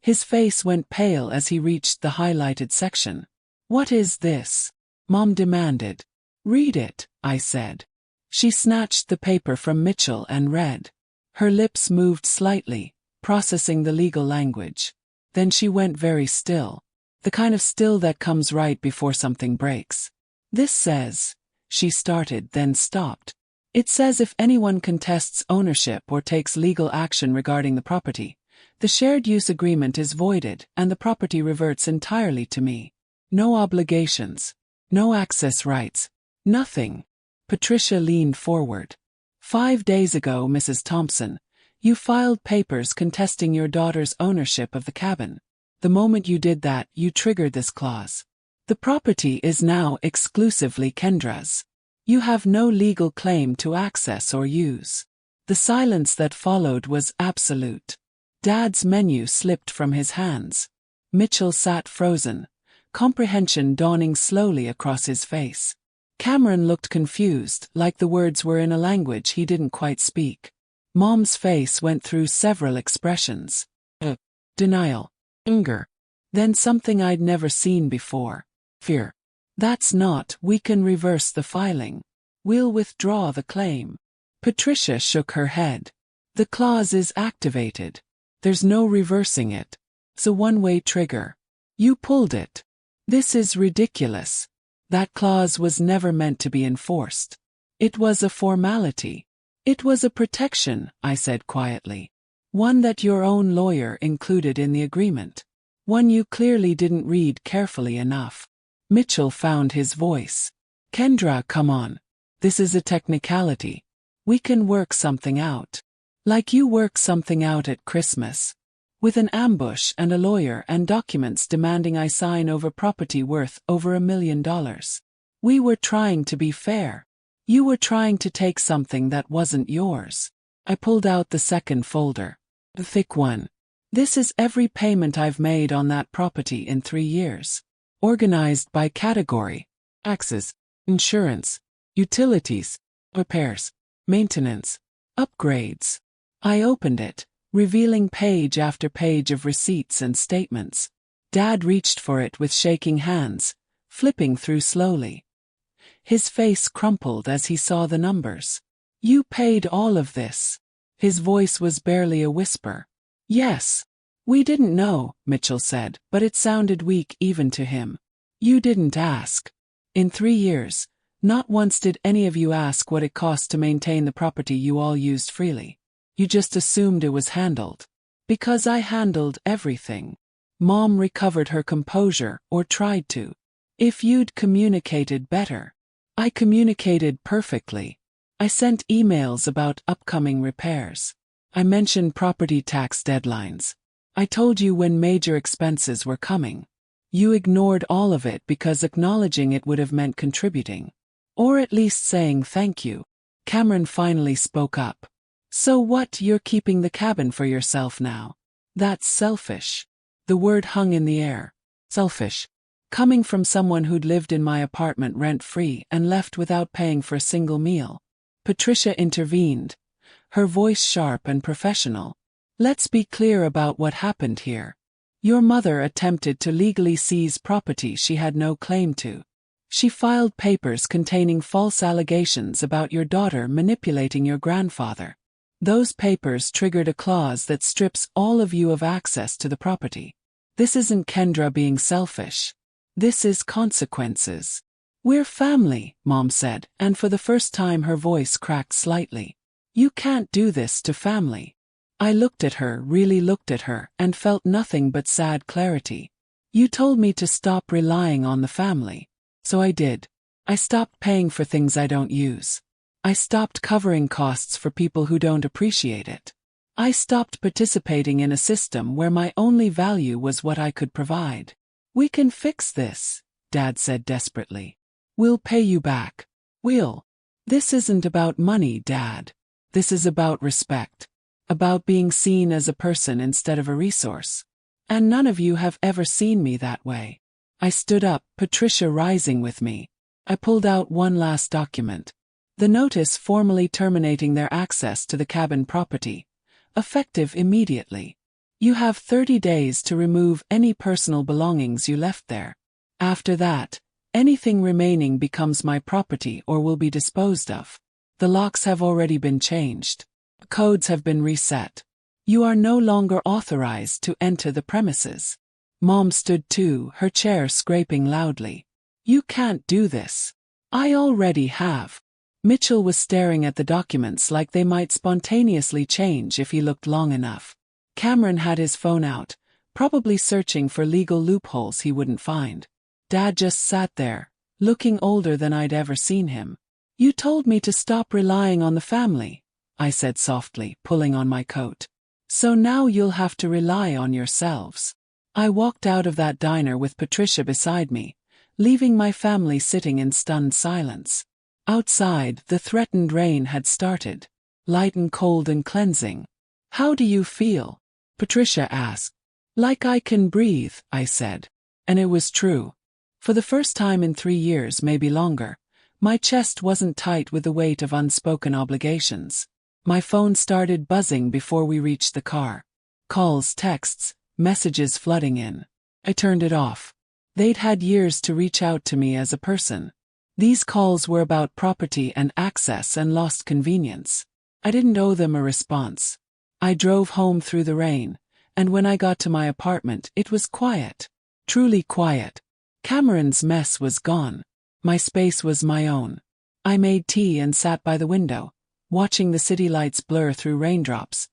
His face went pale as he reached the highlighted section. "What is this?" Mom demanded. "Read it," I said. She snatched the paper from Mitchell and read. Her lips moved slightly, processing the legal language. Then she went very still. The kind of still that comes right before something breaks. "This says," she started, then stopped. "It says if anyone contests ownership or takes legal action regarding the property, the shared use agreement is voided and the property reverts entirely to me. No obligations. No access rights. Nothing." Patricia leaned forward. "5 days ago, Mrs. Thompson, you filed papers contesting your daughter's ownership of the cabin. The moment you did that, you triggered this clause. The property is now exclusively Kendra's. You have no legal claim to access or use." The silence that followed was absolute. Dad's menu slipped from his hands. Mitchell sat frozen, comprehension dawning slowly across his face. Cameron looked confused, like the words were in a language he didn't quite speak. Mom's face went through several expressions. Denial. Anger. Then something I'd never seen before. Fear. "That's not, we can reverse the filing. We'll withdraw the claim." Patricia shook her head. "The clause is activated. There's no reversing it. It's a one-way trigger. You pulled it. This is ridiculous. That clause was never meant to be enforced. It was a formality. It was a protection," I said quietly. "One that your own lawyer included in the agreement. One you clearly didn't read carefully enough." Mitchell found his voice. "Kendra, come on. This is a technicality. We can work something out. Like you worked something out at Christmas. With an ambush and a lawyer and documents demanding I sign over property worth over $1 million. We were trying to be fair. You were trying to take something that wasn't yours." I pulled out the second folder. The thick one. "This is every payment I've made on that property in 3 years. Organized by category. Taxes, insurance, utilities, repairs, maintenance, upgrades." I opened it, revealing page after page of receipts and statements. Dad reached for it with shaking hands, flipping through slowly. His face crumpled as he saw the numbers. "You paid all of this." His voice was barely a whisper. "Yes. We didn't know," Mitchell said, but it sounded weak even to him. "You didn't ask. In 3 years, not once did any of you ask what it cost to maintain the property you all used freely. You just assumed it was handled. Because I handled everything." Mom recovered her composure, or tried to. "If you'd communicated better." "I communicated perfectly. I sent emails about upcoming repairs. I mentioned property tax deadlines. I told you when major expenses were coming. You ignored all of it because acknowledging it would have meant contributing. Or at least saying thank you." Cameron finally spoke up. "So what, you're keeping the cabin for yourself now? That's selfish." The word hung in the air. Selfish. Coming from someone who'd lived in my apartment rent-free and left without paying for a single meal. Patricia intervened, her voice sharp and professional. "Let's be clear about what happened here. Your mother attempted to legally seize property she had no claim to. She filed papers containing false allegations about your daughter manipulating your grandfather. Those papers triggered a clause that strips all of you of access to the property. This isn't Kendra being selfish. This is consequences." "We're family," Mom said, and for the first time her voice cracked slightly. "You can't do this to family." I looked at her, really looked at her, and felt nothing but sad clarity. "You told me to stop relying on the family. So I did. I stopped paying for things I don't use. I stopped covering costs for people who don't appreciate it. I stopped participating in a system where my only value was what I could provide. We can fix this, Dad said desperately. We'll pay you back. We'll. This isn't about money, Dad. This is about respect. About being seen as a person instead of a resource. And none of you have ever seen me that way. I stood up, Patricia rising with me. I pulled out one last document. The notice formally terminating their access to the cabin property. Effective immediately. You have 30 days to remove any personal belongings you left there. After that, anything remaining becomes my property or will be disposed of. The locks have already been changed. Codes have been reset. You are no longer authorized to enter the premises. Mom stood too, her chair scraping loudly. You can't do this. I already have. Mitchell was staring at the documents like they might spontaneously change if he looked long enough. Cameron had his phone out, probably searching for legal loopholes he wouldn't find. Dad just sat there, looking older than I'd ever seen him. You told me to stop relying on the family, I said softly, pulling on my coat. So now you'll have to rely on yourselves. I walked out of that diner with Patricia beside me, leaving my family sitting in stunned silence. Outside, the threatened rain had started, light and cold and cleansing. How do you feel? Patricia asked. Like I can breathe, I said. And it was true. For the first time in 3 years, maybe longer, my chest wasn't tight with the weight of unspoken obligations. My phone started buzzing before we reached the car. Calls, texts, messages flooding in. I turned it off. They'd had years to reach out to me as a person. These calls were about property and access and lost convenience. I didn't owe them a response. I drove home through the rain, and when I got to my apartment, it was quiet. Truly quiet. Cameron's mess was gone. My space was my own. I made tea and sat by the window, watching the city lights blur through raindrops,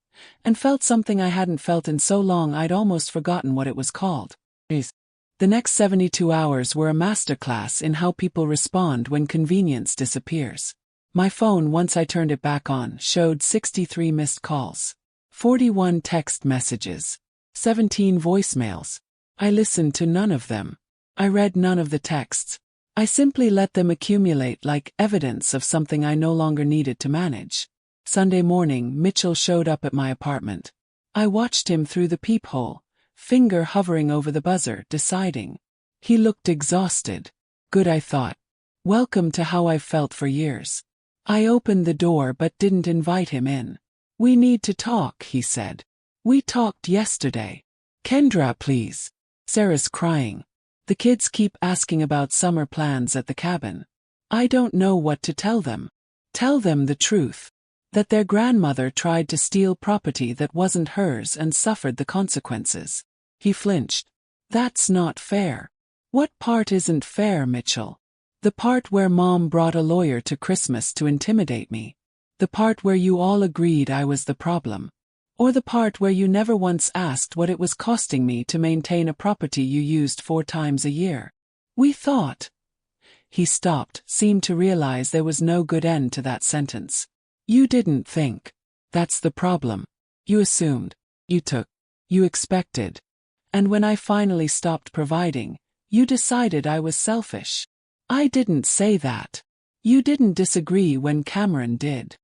and felt something I hadn't felt in so long I'd almost forgotten what it was called. The next 72 hours were a masterclass in how people respond when convenience disappears. My phone, once I turned it back on, showed 63 missed calls, 41 text messages, 17 voicemails. I listened to none of them. I read none of the texts. I simply let them accumulate like evidence of something I no longer needed to manage. Sunday morning, Mitchell showed up at my apartment. I watched him through the peephole, finger hovering over the buzzer, deciding. He looked exhausted. Good, I thought. Welcome to how I've felt for years. I opened the door but didn't invite him in. We need to talk, he said. We talked yesterday. Kendra, please. Sarah's crying. The kids keep asking about summer plans at the cabin. I don't know what to tell them. Tell them the truth. That their grandmother tried to steal property that wasn't hers and suffered the consequences. He flinched. That's not fair. What part isn't fair, Mitchell? The part where Mom brought a lawyer to Christmas to intimidate me. The part where you all agreed I was the problem. Or the part where you never once asked what it was costing me to maintain a property you used 4 times a year. We thought. He stopped, seemed to realize there was no good end to that sentence. You didn't think. That's the problem. You assumed. You took. You expected. And when I finally stopped providing, you decided I was selfish. I didn't say that. You didn't disagree when Cameron did.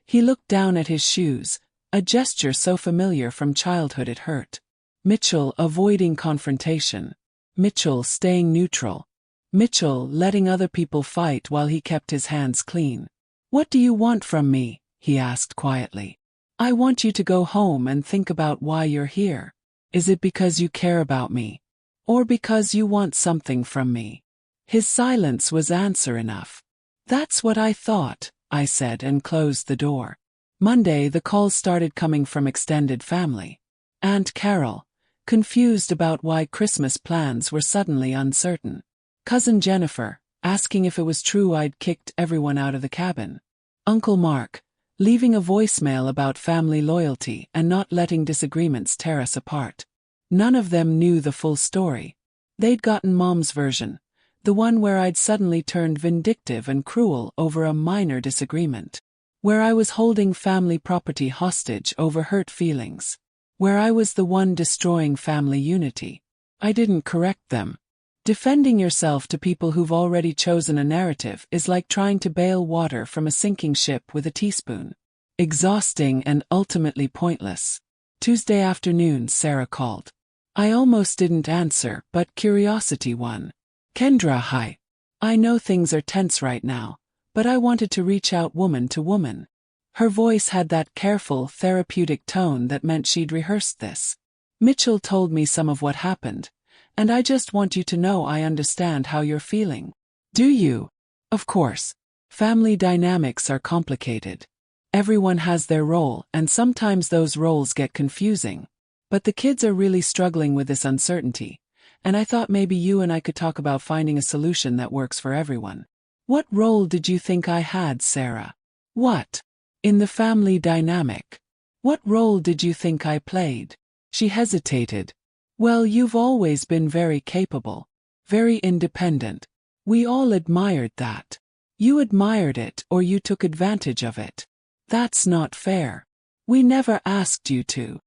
He looked down at his shoes, a gesture so familiar from childhood it hurt. Mitchell avoiding confrontation. Mitchell staying neutral. Mitchell letting other people fight while he kept his hands clean. What do you want from me? He asked quietly. I want you to go home and think about why you're here. Is it because you care about me? Or because you want something from me? His silence was answer enough. That's what I thought, I said and closed the door. Monday the calls started coming from extended family. Aunt Carol, confused about why Christmas plans were suddenly uncertain. Cousin Jennifer, asking if it was true I'd kicked everyone out of the cabin. Uncle Mark, leaving a voicemail about family loyalty and not letting disagreements tear us apart. None of them knew the full story. They'd gotten Mom's version, the one where I'd suddenly turned vindictive and cruel over a minor disagreement. Where I was holding family property hostage over hurt feelings. Where I was the one destroying family unity. I didn't correct them. Defending yourself to people who've already chosen a narrative is like trying to bail water from a sinking ship with a teaspoon. Exhausting and ultimately pointless. Tuesday afternoon, Sarah called. I almost didn't answer, but curiosity won. Kendra, hi. I know things are tense right now, but I wanted to reach out woman to woman. Her voice had that careful, therapeutic tone that meant she'd rehearsed this. Mitchell told me some of what happened, and I just want you to know I understand how you're feeling. Do you? Of course. Family dynamics are complicated. Everyone has their role, and sometimes those roles get confusing. But the kids are really struggling with this uncertainty, and I thought maybe you and I could talk about finding a solution that works for everyone. What role did you think I had, Sarah? What? In the family dynamic. What role did you think I played? She hesitated. Well, you've always been very capable, very independent. We all admired that. You admired it or you took advantage of it. That's not fair. We never asked you to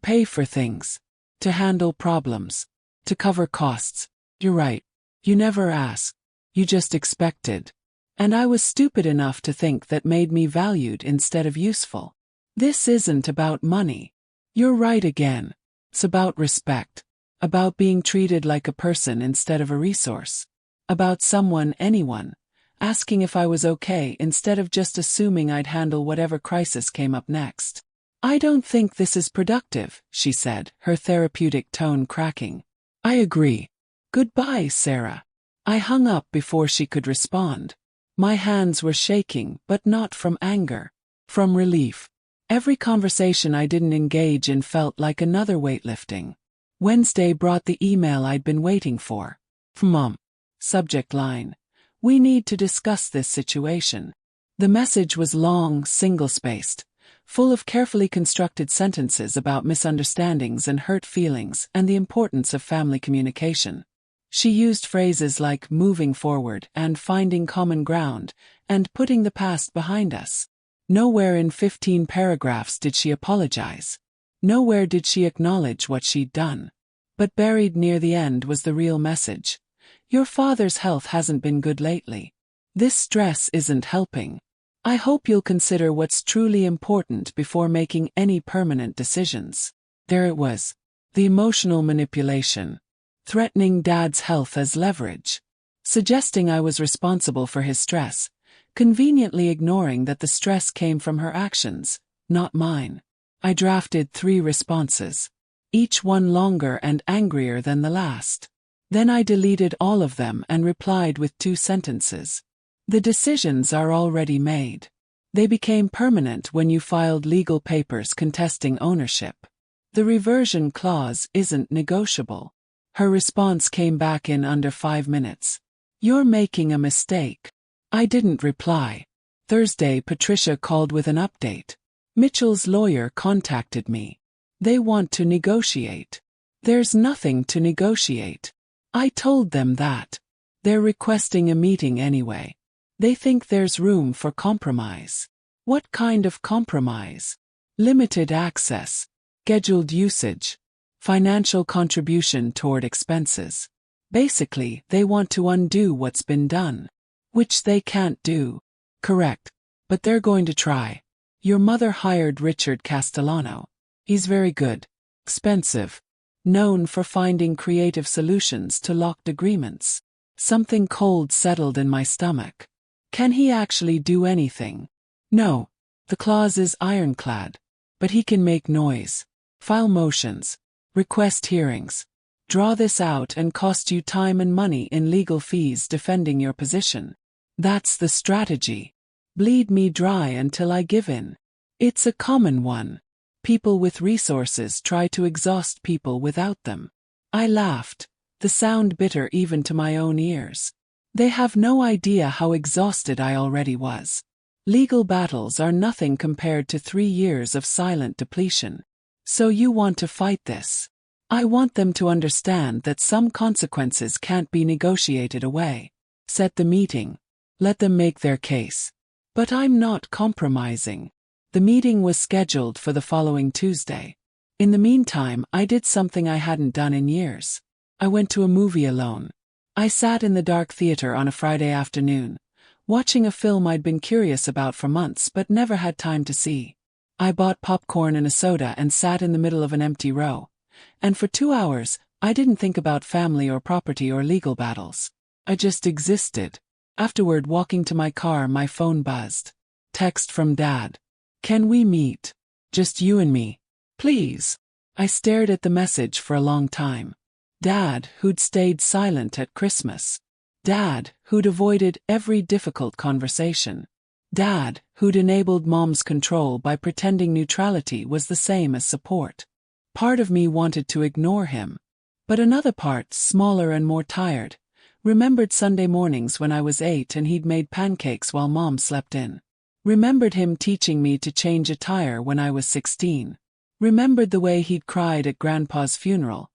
pay for things, to handle problems, to cover costs. You're right. You never asked. You just expected. And I was stupid enough to think that made me valued instead of useful. This isn't about money. You're right again. It's about respect. About being treated like a person instead of a resource. About anyone, asking if I was okay instead of just assuming I'd handle whatever crisis came up next. I don't think this is productive, she said, her therapeutic tone cracking. I agree. Goodbye, Sarah. I hung up before she could respond. My hands were shaking, but not from anger. From relief. Every conversation I didn't engage in felt like another weightlifting. Wednesday brought the email I'd been waiting for. From Mom. Subject line. We need to discuss this situation. The message was long, single-spaced, full of carefully constructed sentences about misunderstandings and hurt feelings and the importance of family communication. She used phrases like moving forward and finding common ground and putting the past behind us. Nowhere in 15 paragraphs did she apologize. Nowhere did she acknowledge what she'd done. But buried near the end was the real message. Your father's health hasn't been good lately. This stress isn't helping. I hope you'll consider what's truly important before making any permanent decisions. There it was. The emotional manipulation. Threatening Dad's health as leverage. Suggesting I was responsible for his stress. Conveniently ignoring that the stress came from her actions, not mine. I drafted 3 responses. Each one longer and angrier than the last. Then I deleted all of them and replied with 2 sentences. The decisions are already made. They became permanent when you filed legal papers contesting ownership. The reversion clause isn't negotiable. Her response came back in under 5 minutes. You're making a mistake. I didn't reply. Thursday, Patricia called with an update. Mitchell's lawyer contacted me. They want to negotiate. There's nothing to negotiate. I told them that. They're requesting a meeting anyway. They think there's room for compromise. What kind of compromise? Limited access. Scheduled usage. Financial contribution toward expenses. Basically, they want to undo what's been done. Which they can't do. Correct. But they're going to try. Your mother hired Richard Castellano. He's very good. Expensive. Known for finding creative solutions to locked agreements. Something cold settled in my stomach. Can he actually do anything? No. The clause is ironclad. But he can make noise. File motions. Request hearings. Draw this out and cost you time and money in legal fees defending your position. That's the strategy. Bleed me dry until I give in. It's a common one. People with resources try to exhaust people without them. I laughed, the sound bitter even to my own ears. They have no idea how exhausted I already was. Legal battles are nothing compared to 3 years of silent depletion. So you want to fight this? I want them to understand that some consequences can't be negotiated away. Set the meeting. Let them make their case. But I'm not compromising. The meeting was scheduled for the following Tuesday. In the meantime, I did something I hadn't done in years. I went to a movie alone. I sat in the dark theater on a Friday afternoon, watching a film I'd been curious about for months but never had time to see. I bought popcorn and a soda and sat in the middle of an empty row. And for 2 hours, I didn't think about family or property or legal battles. I just existed. Afterward, walking to my car, my phone buzzed. Text from Dad. Can we meet? Just you and me. Please. I stared at the message for a long time. Dad, who'd stayed silent at Christmas. Dad, who'd avoided every difficult conversation. Dad, who'd enabled Mom's control by pretending neutrality was the same as support. Part of me wanted to ignore him. But another part, smaller and more tired, remembered Sunday mornings when I was 8 and he'd made pancakes while Mom slept in. Remembered him teaching me to change a tire when I was 16. Remembered the way he'd cried at Grandpa's funeral,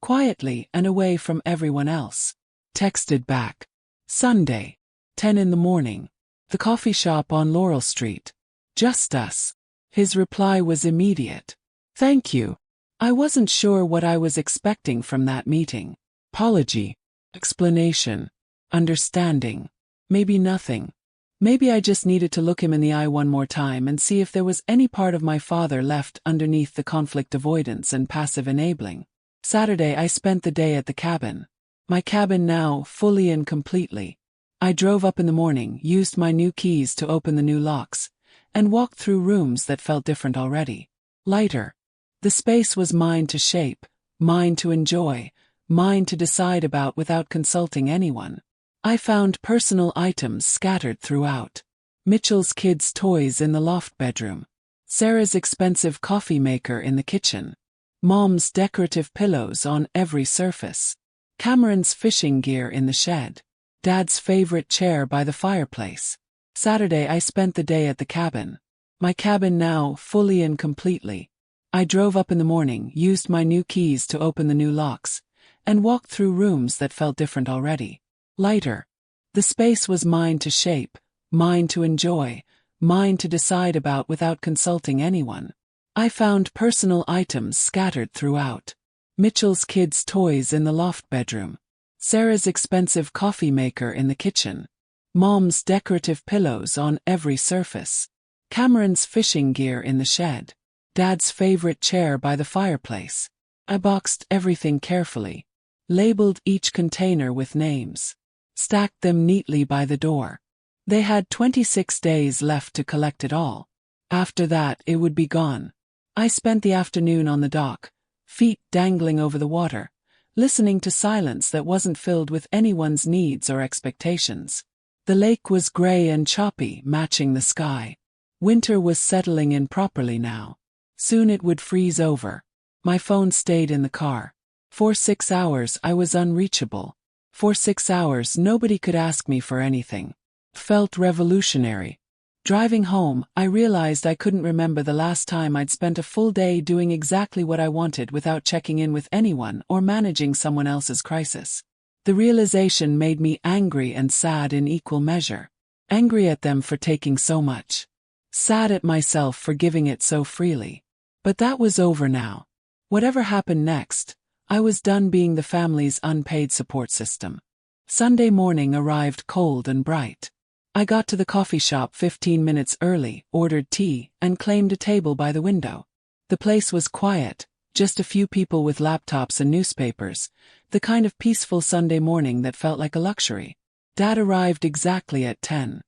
quietly and away from everyone else. Texted back. Sunday, 10 in the morning. The coffee shop on Laurel Street. Just us. His reply was immediate. Thank you. I wasn't sure what I was expecting from that meeting. Apology. Explanation. Understanding. Maybe nothing. Maybe I just needed to look him in the eye one more time and see if there was any part of my father left underneath the conflict avoidance and passive enabling. Saturday I spent the day at the cabin. My cabin now, fully and completely. I drove up in the morning, used my new keys to open the new locks, and walked through rooms that felt different already. Lighter. The space was mine to shape, mine to enjoy, mine to decide about without consulting anyone. I found personal items scattered throughout. Mitchell's kids' toys in the loft bedroom. Sarah's expensive coffee maker in the kitchen. Mom's decorative pillows on every surface. Cameron's fishing gear in the shed. Dad's favorite chair by the fireplace. Saturday I spent the day at the cabin. My cabin now, fully and completely. I drove up in the morning, used my new keys to open the new locks, and walked through rooms that felt different already. Lighter. The space was mine to shape, mine to enjoy, mine to decide about without consulting anyone. I found personal items scattered throughout. Mitchell's kids' toys in the loft bedroom. Sarah's expensive coffee maker in the kitchen. Mom's decorative pillows on every surface. Cameron's fishing gear in the shed. Dad's favorite chair by the fireplace. I boxed everything carefully. Labeled each container with names. Stacked them neatly by the door. They had 26 days left to collect it all. After that, it would be gone. I spent the afternoon on the dock, feet dangling over the water, listening to silence that wasn't filled with anyone's needs or expectations. The lake was gray and choppy, matching the sky. Winter was settling in properly now. Soon it would freeze over. My phone stayed in the car. For 6 hours I was unreachable. For 6 hours nobody could ask me for anything. Felt revolutionary. Driving home, I realized I couldn't remember the last time I'd spent a full day doing exactly what I wanted without checking in with anyone or managing someone else's crisis. The realization made me angry and sad in equal measure. Angry at them for taking so much. Sad at myself for giving it so freely. But that was over now. Whatever happened next, I was done being the family's unpaid support system. Sunday morning arrived cold and bright. I got to the coffee shop 15 minutes early, ordered tea, and claimed a table by the window. The place was quiet, just a few people with laptops and newspapers, the kind of peaceful Sunday morning that felt like a luxury. Dad arrived exactly at 10.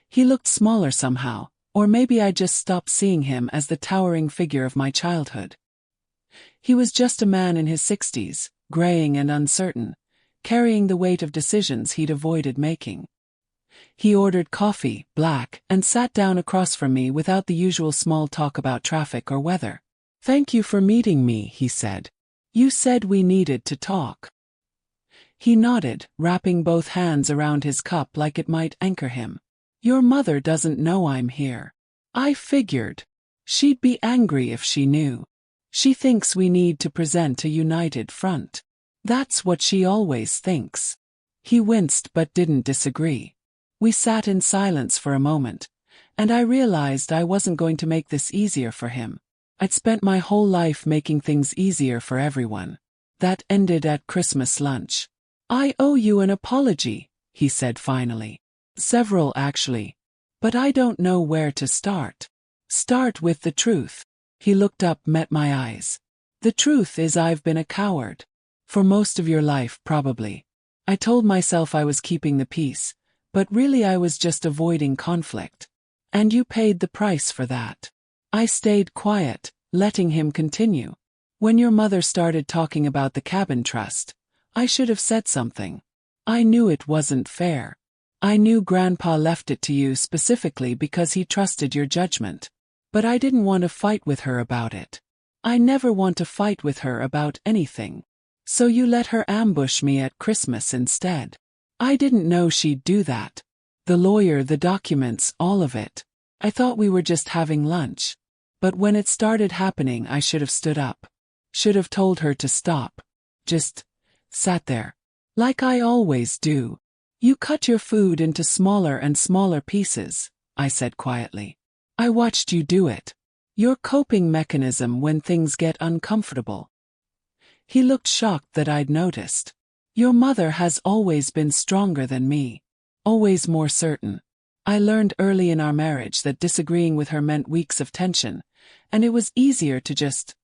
He looked smaller somehow, or maybe I just stopped seeing him as the towering figure of my childhood. He was just a man in his 60s, graying and uncertain, carrying the weight of decisions he'd avoided making. He ordered coffee, black, and sat down across from me without the usual small talk about traffic or weather. "Thank you for meeting me," he said. "You said we needed to talk." He nodded, wrapping both hands around his cup like it might anchor him. "Your mother doesn't know I'm here." I figured. She'd be angry if she knew. She thinks we need to present a united front. That's what she always thinks. He winced but didn't disagree. We sat in silence for a moment, and I realized I wasn't going to make this easier for him. I'd spent my whole life making things easier for everyone. That ended at Christmas lunch. "I owe you an apology," he said finally. "Several, actually. But I don't know where to start." "Start with the truth." He looked up, met my eyes. "The truth is I've been a coward. For most of your life, probably. I told myself I was keeping the peace, but really I was just avoiding conflict. And you paid the price for that. I stayed quiet, letting him continue. When your mother started talking about the cabin trust, I should have said something. I knew it wasn't fair. I knew Grandpa left it to you specifically because he trusted your judgment. But I didn't want to fight with her about it. I never want to fight with her about anything. So you let her ambush me at Christmas instead. I didn't know she'd do that. The lawyer, the documents, all of it. I thought we were just having lunch. But when it started happening, I should have stood up. Should have told her to stop. Just sat there. Like I always do. You cut your food into smaller and smaller pieces, I said quietly. I watched you do it. Your coping mechanism when things get uncomfortable. He looked shocked that I'd noticed. Your mother has always been stronger than me. Always more certain. I learned early in our marriage that disagreeing with her meant weeks of tension, and it was easier to just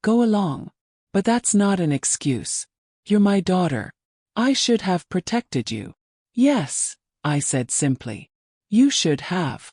go along. But that's not an excuse. You're my daughter. I should have protected you. Yes, I said simply. You should have.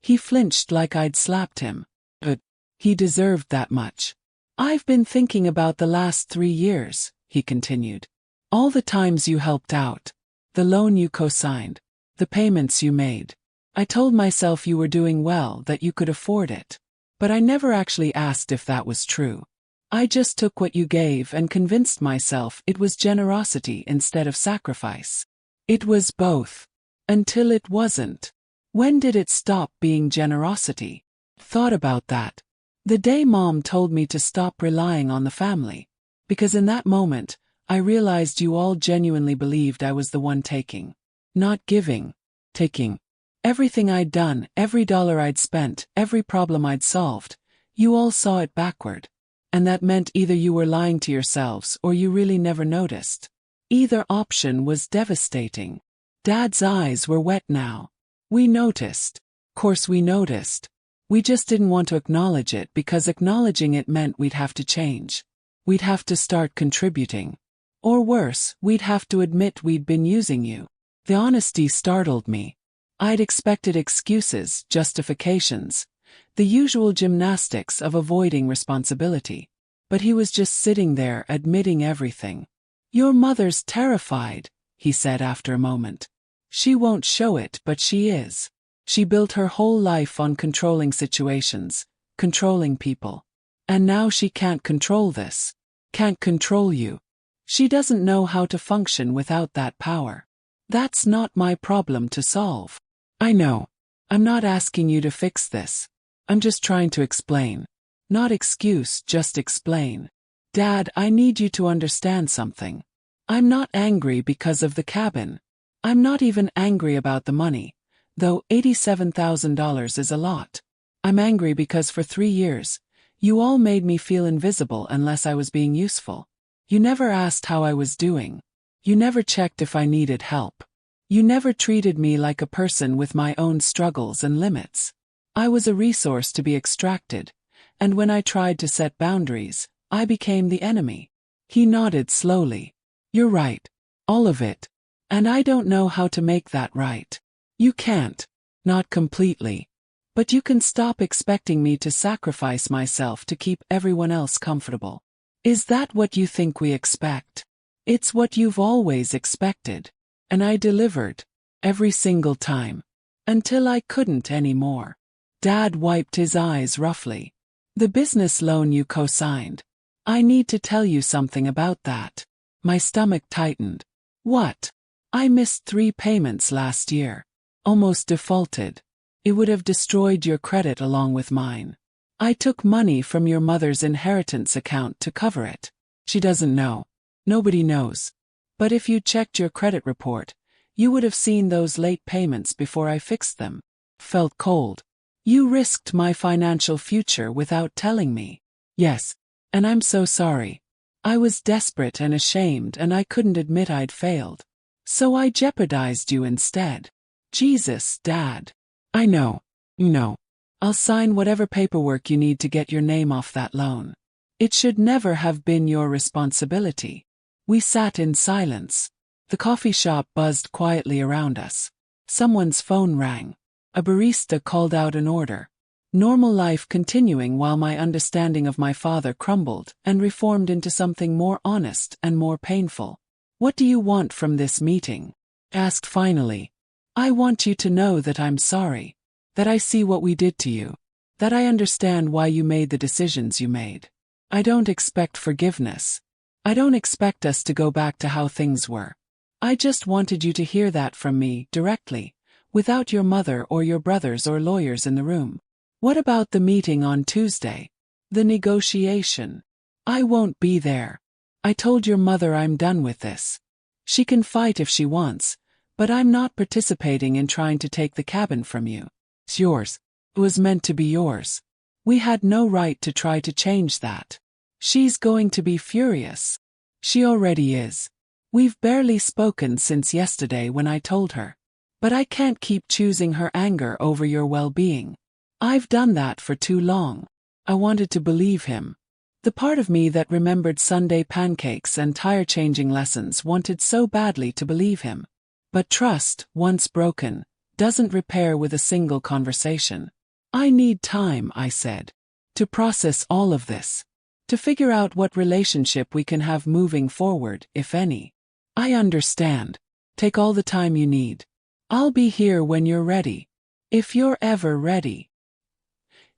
He flinched like I'd slapped him. But he deserved that much. I've been thinking about the last 3 years, he continued. All the times you helped out. The loan you co-signed. The payments you made. I told myself you were doing well, that you could afford it. But I never actually asked if that was true. I just took what you gave and convinced myself it was generosity instead of sacrifice. It was both. Until it wasn't. When did it stop being generosity? Thought about that. The day Mom told me to stop relying on the family. Because in that moment, I realized you all genuinely believed I was the one taking. Not giving. Taking. Everything I'd done, every dollar I'd spent, every problem I'd solved, you all saw it backward. And that meant either you were lying to yourselves or you really never noticed. Either option was devastating. Dad's eyes were wet now. We noticed. Course we noticed. We just didn't want to acknowledge it because acknowledging it meant we'd have to change. We'd have to start contributing. Or worse, we'd have to admit we'd been using you. The honesty startled me. I'd expected excuses, justifications, the usual gymnastics of avoiding responsibility. But he was just sitting there admitting everything. Your mother's terrified, he said after a moment. She won't show it, but she is. She built her whole life on controlling situations, controlling people. And now she can't control this. Can't control you. She doesn't know how to function without that power. That's not my problem to solve. I know. I'm not asking you to fix this. I'm just trying to explain. Not excuse, just explain. Dad, I need you to understand something. I'm not angry because of the cabin. I'm not even angry about the money, though $87,000 is a lot. I'm angry because for 3 years, you all made me feel invisible unless I was being useful. You never asked how I was doing. You never checked if I needed help. You never treated me like a person with my own struggles and limits. I was a resource to be extracted, and when I tried to set boundaries, I became the enemy. He nodded slowly. You're right. All of it. And I don't know how to make that right. You can't. Not completely. But you can stop expecting me to sacrifice myself to keep everyone else comfortable. Is that what you think we expect? It's what you've always expected. And I delivered. Every single time. Until I couldn't anymore. Dad wiped his eyes roughly. The business loan you co-signed. I need to tell you something about that. My stomach tightened. What? I missed 3 payments last year. Almost defaulted. It would have destroyed your credit along with mine. I took money from your mother's inheritance account to cover it. She doesn't know. Nobody knows. But if you checked your credit report, you would have seen those late payments before I fixed them. Felt cold. You risked my financial future without telling me. Yes. And I'm so sorry. I was desperate and ashamed and I couldn't admit I'd failed. So I jeopardized you instead. Jesus, Dad. I know. You know. I'll sign whatever paperwork you need to get your name off that loan. It should never have been your responsibility. We sat in silence. The coffee shop buzzed quietly around us. Someone's phone rang. A barista called out an order. Normal life continuing while my understanding of my father crumbled and reformed into something more honest and more painful. "What do you want from this meeting?" asked finally. "I want you to know that I'm sorry. That I see what we did to you. That I understand why you made the decisions you made. I don't expect forgiveness. I don't expect us to go back to how things were. I just wanted you to hear that from me, directly, without your mother or your brothers or lawyers in the room. What about the meeting on Tuesday? The negotiation? I won't be there. I told your mother I'm done with this. She can fight if she wants, but I'm not participating in trying to take the cabin from you. It's yours. It was meant to be yours. We had no right to try to change that. She's going to be furious. She already is. We've barely spoken since yesterday when I told her. But I can't keep choosing her anger over your well-being. I've done that for too long." I wanted to believe him. The part of me that remembered Sunday pancakes and tire-changing lessons wanted so badly to believe him. But trust, once broken, doesn't repair with a single conversation. "I need time," I said, "to process all of this. To figure out what relationship we can have moving forward, if any." "I understand. Take all the time you need. I'll be here when you're ready. If you're ever ready."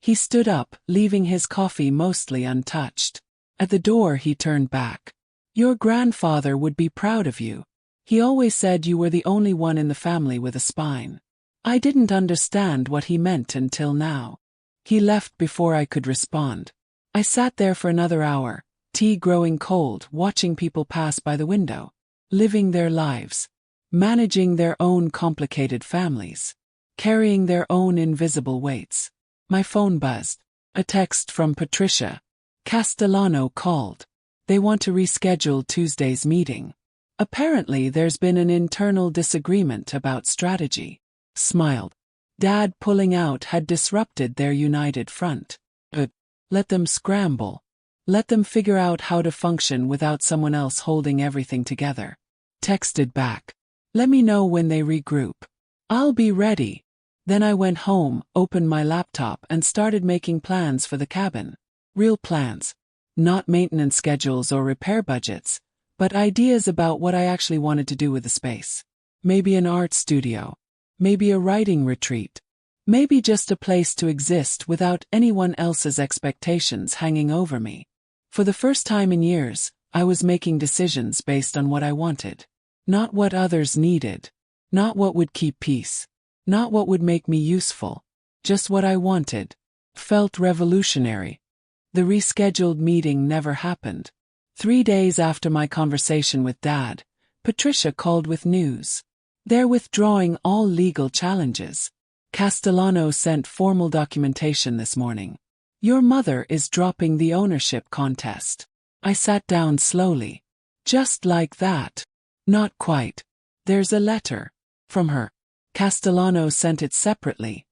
He stood up, leaving his coffee mostly untouched. At the door he turned back. "Your grandfather would be proud of you. He always said you were the only one in the family with a spine." I didn't understand what he meant until now. He left before I could respond. I sat there for another hour, tea growing cold, watching people pass by the window, living their lives, managing their own complicated families, carrying their own invisible weights. My phone buzzed. A text from Patricia. Castellano called. They want to reschedule Tuesday's meeting. Apparently there's been an internal disagreement about strategy. Smiled. Dad pulling out had disrupted their united front. Let them scramble. Let them figure out how to function without someone else holding everything together. Texted back. Let me know when they regroup. I'll be ready. Then I went home, opened my laptop and started making plans for the cabin. Real plans. Not maintenance schedules or repair budgets, but ideas about what I actually wanted to do with the space. Maybe an art studio. Maybe a writing retreat. Maybe just a place to exist without anyone else's expectations hanging over me. For the first time in years, I was making decisions based on what I wanted. Not what others needed. Not what would keep peace. Not what would make me useful. Just what I wanted. Felt revolutionary. The rescheduled meeting never happened. 3 days after my conversation with Dad, Patricia called with news. They're withdrawing all legal challenges. Castellano sent formal documentation this morning. Your mother is dropping the ownership contest. I sat down slowly. Just like that. Not quite. There's a letter. From her. Castellano sent it separately,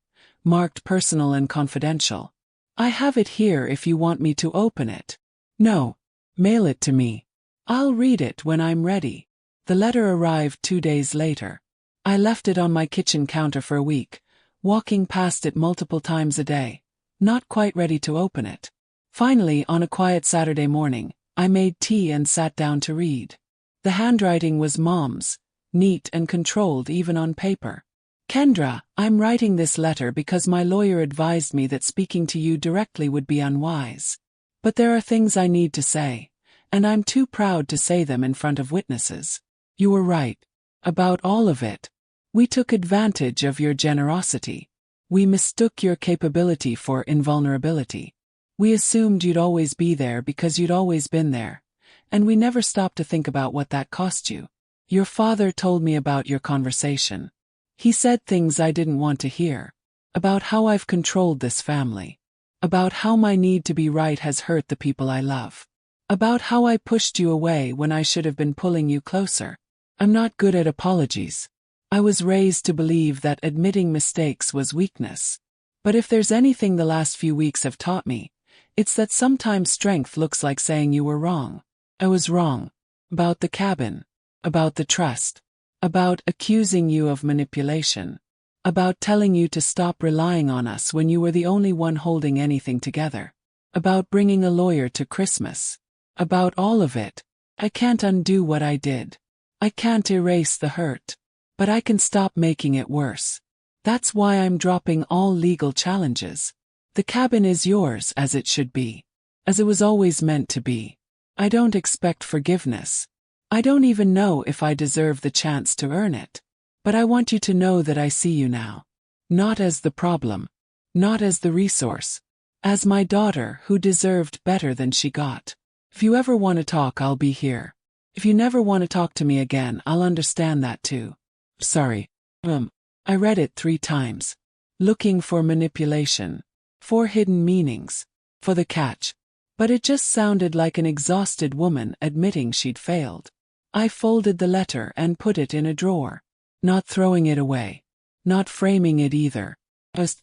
marked personal and confidential. I have it here if you want me to open it. No. Mail it to me. I'll read it when I'm ready. The letter arrived 2 days later. I left it on my kitchen counter for a week, walking past it multiple times a day, not quite ready to open it. Finally, on a quiet Saturday morning, I made tea and sat down to read. The handwriting was Mom's, neat and controlled even on paper. Kendra, I'm writing this letter because my lawyer advised me that speaking to you directly would be unwise. But there are things I need to say, and I'm too proud to say them in front of witnesses. You were right. About all of it. We took advantage of your generosity. We mistook your capability for invulnerability. We assumed you'd always be there because you'd always been there, and we never stopped to think about what that cost you. Your father told me about your conversation. He said things I didn't want to hear. About how I've controlled this family. About how my need to be right has hurt the people I love. About how I pushed you away when I should have been pulling you closer. I'm not good at apologies. I was raised to believe that admitting mistakes was weakness. But if there's anything the last few weeks have taught me, it's that sometimes strength looks like saying you were wrong. I was wrong. About the cabin. About the trust. About accusing you of manipulation. About telling you to stop relying on us when you were the only one holding anything together. About bringing a lawyer to Christmas. About all of it. I can't undo what I did. I can't erase the hurt. But I can stop making it worse. That's why I'm dropping all legal challenges. The cabin is yours as it should be. As it was always meant to be. I don't expect forgiveness. I don't even know if I deserve the chance to earn it. But I want you to know that I see you now. Not as the problem. Not as the resource. As my daughter who deserved better than she got. If you ever want to talk, I'll be here. If you never want to talk to me again, I'll understand that too. Sorry. I read it 3 times. Looking for manipulation. For hidden meanings. For the catch. But it just sounded like an exhausted woman admitting she'd failed. I folded the letter and put it in a drawer. Not throwing it away. Not framing it either. Just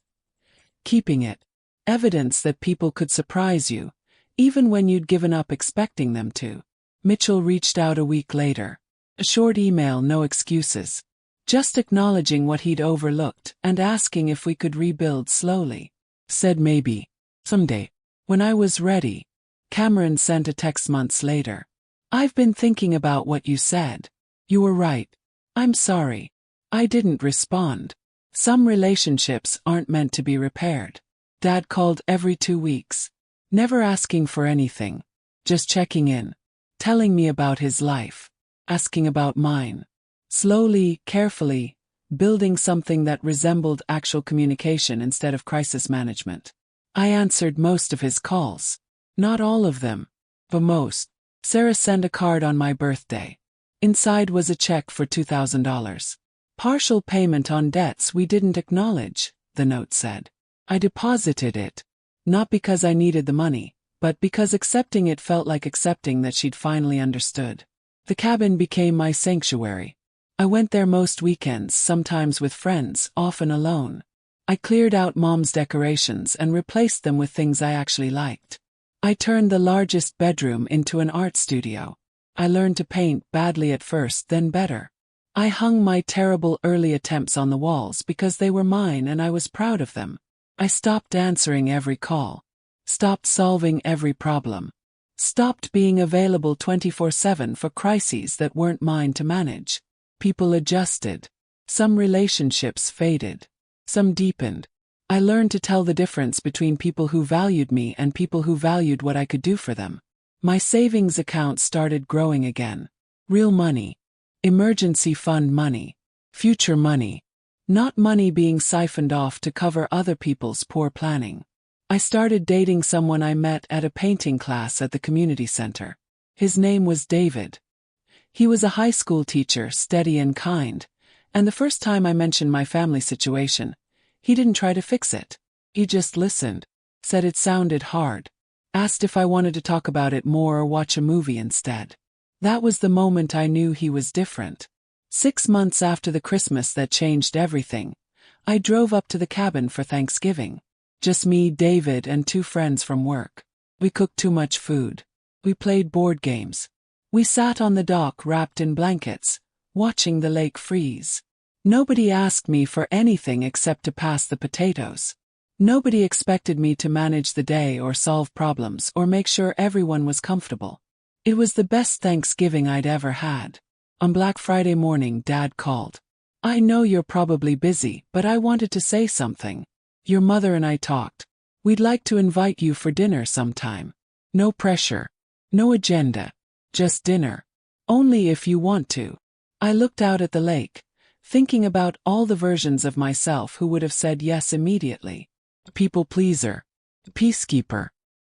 keeping it. Evidence that people could surprise you, even when you'd given up expecting them to. Mitchell reached out a week later. A short email, no excuses. Just acknowledging what he'd overlooked and asking if we could rebuild slowly. Said maybe. Someday. When I was ready. Cameron sent a text months later. I've been thinking about what you said. You were right. I'm sorry. I didn't respond. Some relationships aren't meant to be repaired. Dad called every 2 weeks. Never asking for anything. Just checking in. Telling me about his life. Asking about mine. Slowly, carefully, building something that resembled actual communication instead of crisis management. I answered most of his calls. Not all of them. But most. Sarah sent a card on my birthday. Inside was a check for $2,000. Partial payment on debts we didn't acknowledge, the note said. I deposited it. Not because I needed the money, but because accepting it felt like accepting that she'd finally understood. The cabin became my sanctuary. I went there most weekends, sometimes with friends, often alone. I cleared out Mom's decorations and replaced them with things I actually liked. I turned the largest bedroom into an art studio. I learned to paint badly at first, then better. I hung my terrible early attempts on the walls because they were mine and I was proud of them. I stopped answering every call. Stopped solving every problem. Stopped being available 24/7 for crises that weren't mine to manage. People adjusted. Some relationships faded. Some deepened. I learned to tell the difference between people who valued me and people who valued what I could do for them. My savings account started growing again. Real money. Emergency fund money. Future money. Not money being siphoned off to cover other people's poor planning. I started dating someone I met at a painting class at the community center. His name was David. He was a high school teacher, steady and kind, and the first time I mentioned my family situation, he didn't try to fix it. He just listened, said it sounded hard, asked if I wanted to talk about it more or watch a movie instead. That was the moment I knew he was different. 6 months after the Christmas that changed everything, I drove up to the cabin for Thanksgiving. Just me, David, and 2 friends from work. We cooked too much food. We played board games. We sat on the dock wrapped in blankets, watching the lake freeze. Nobody asked me for anything except to pass the potatoes. Nobody expected me to manage the day or solve problems or make sure everyone was comfortable. It was the best Thanksgiving I'd ever had. On Black Friday morning, Dad called. I know you're probably busy, but I wanted to say something. Your mother and I talked. We'd like to invite you for dinner sometime. No pressure. No agenda. Just dinner. Only if you want to. I looked out at the lake, thinking about all the versions of myself who would have said yes immediately. People pleaser. Peacekeeper.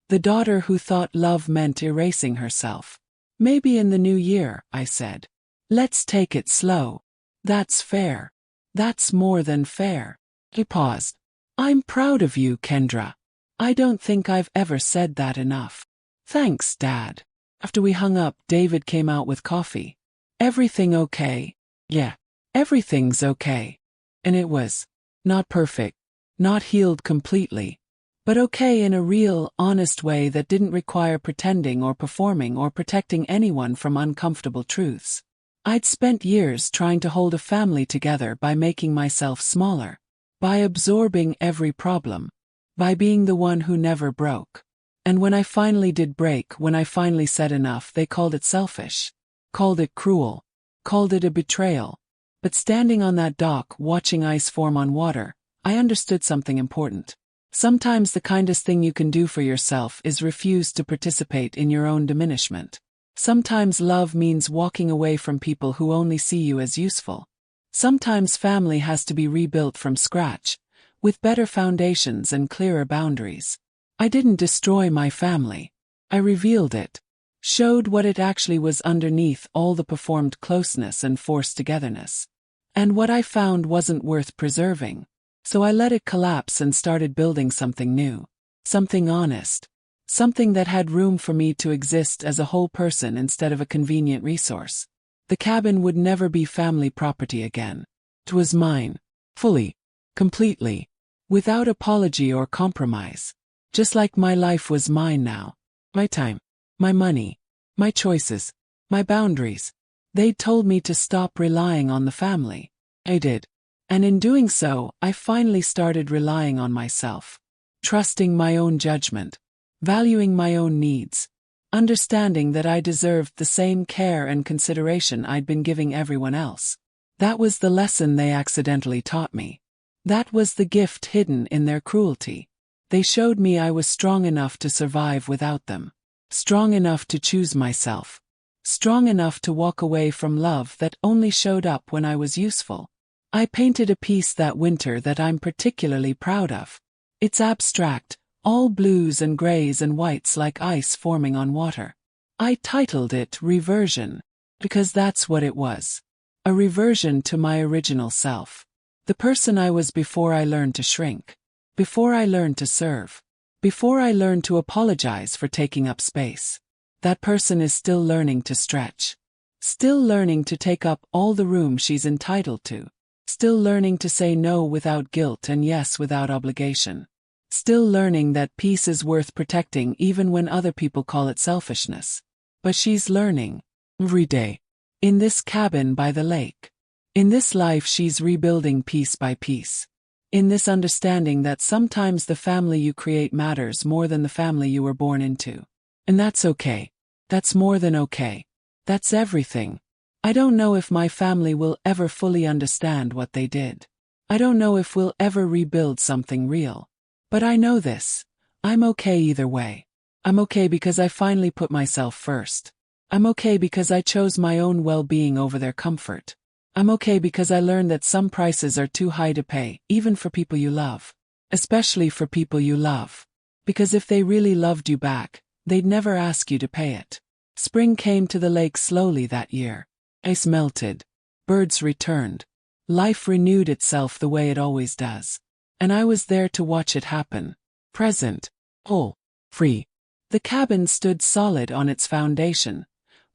The daughter who thought love meant erasing herself. Maybe in the new year, I said. Let's take it slow. That's fair. That's more than fair. He paused. I'm proud of you, Kendra. I don't think I've ever said that enough. Thanks, Dad. After we hung up, David came out with coffee. Everything okay? Yeah, everything's okay. And it was. Not perfect. Not healed completely. But okay in a real, honest way that didn't require pretending or performing or protecting anyone from uncomfortable truths. I'd spent years trying to hold a family together by making myself smaller, by absorbing every problem, by being the one who never broke. And when I finally did break, when I finally said enough, they called it selfish, called it cruel, called it a betrayal. But standing on that dock, watching ice form on water, I understood something important. Sometimes the kindest thing you can do for yourself is refuse to participate in your own diminishment. Sometimes love means walking away from people who only see you as useful. Sometimes family has to be rebuilt from scratch, with better foundations and clearer boundaries. I didn't destroy my family. I revealed it, showed what it actually was underneath all the performed closeness and forced togetherness. And what I found wasn't worth preserving. So I let it collapse and started building something new, something honest, something that had room for me to exist as a whole person instead of a convenient resource. The cabin would never be family property again. It was mine, fully, completely, without apology or compromise. Just like my life was mine now. My time, my money, my choices, my boundaries. They'd told me to stop relying on the family. I did. And in doing so, I finally started relying on myself, trusting my own judgment, valuing my own needs, understanding that I deserved the same care and consideration I'd been giving everyone else. That was the lesson they accidentally taught me. That was the gift hidden in their cruelty. They showed me I was strong enough to survive without them, strong enough to choose myself, strong enough to walk away from love that only showed up when I was useful. I painted a piece that winter that I'm particularly proud of. It's abstract, all blues and grays and whites like ice forming on water. I titled it Reversion, because that's what it was. A reversion to my original self. The person I was before I learned to shrink. Before I learned to serve. Before I learned to apologize for taking up space. That person is still learning to stretch. Still learning to take up all the room she's entitled to. Still learning to say no without guilt and yes without obligation. Still learning that peace is worth protecting even when other people call it selfishness. But she's learning. Every day. In this cabin by the lake. In this life she's rebuilding piece by piece. In this understanding that sometimes the family you create matters more than the family you were born into. And that's okay. That's more than okay. That's everything. I don't know if my family will ever fully understand what they did. I don't know if we'll ever rebuild something real. But I know this. I'm okay either way. I'm okay because I finally put myself first. I'm okay because I chose my own well-being over their comfort. I'm okay because I learned that some prices are too high to pay, even for people you love. Especially for people you love. Because if they really loved you back, they'd never ask you to pay it. Spring came to the lake slowly that year. Ice melted. Birds returned. Life renewed itself the way it always does. And I was there to watch it happen. Present. Whole. Free. The cabin stood solid on its foundation,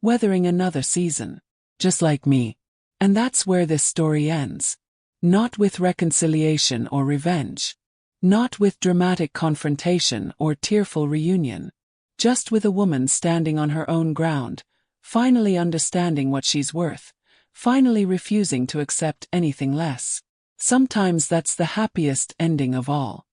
weathering another season. Just like me. And that's where this story ends. Not with reconciliation or revenge. Not with dramatic confrontation or tearful reunion. Just with a woman standing on her own ground, finally understanding what she's worth, finally refusing to accept anything less. Sometimes that's the happiest ending of all.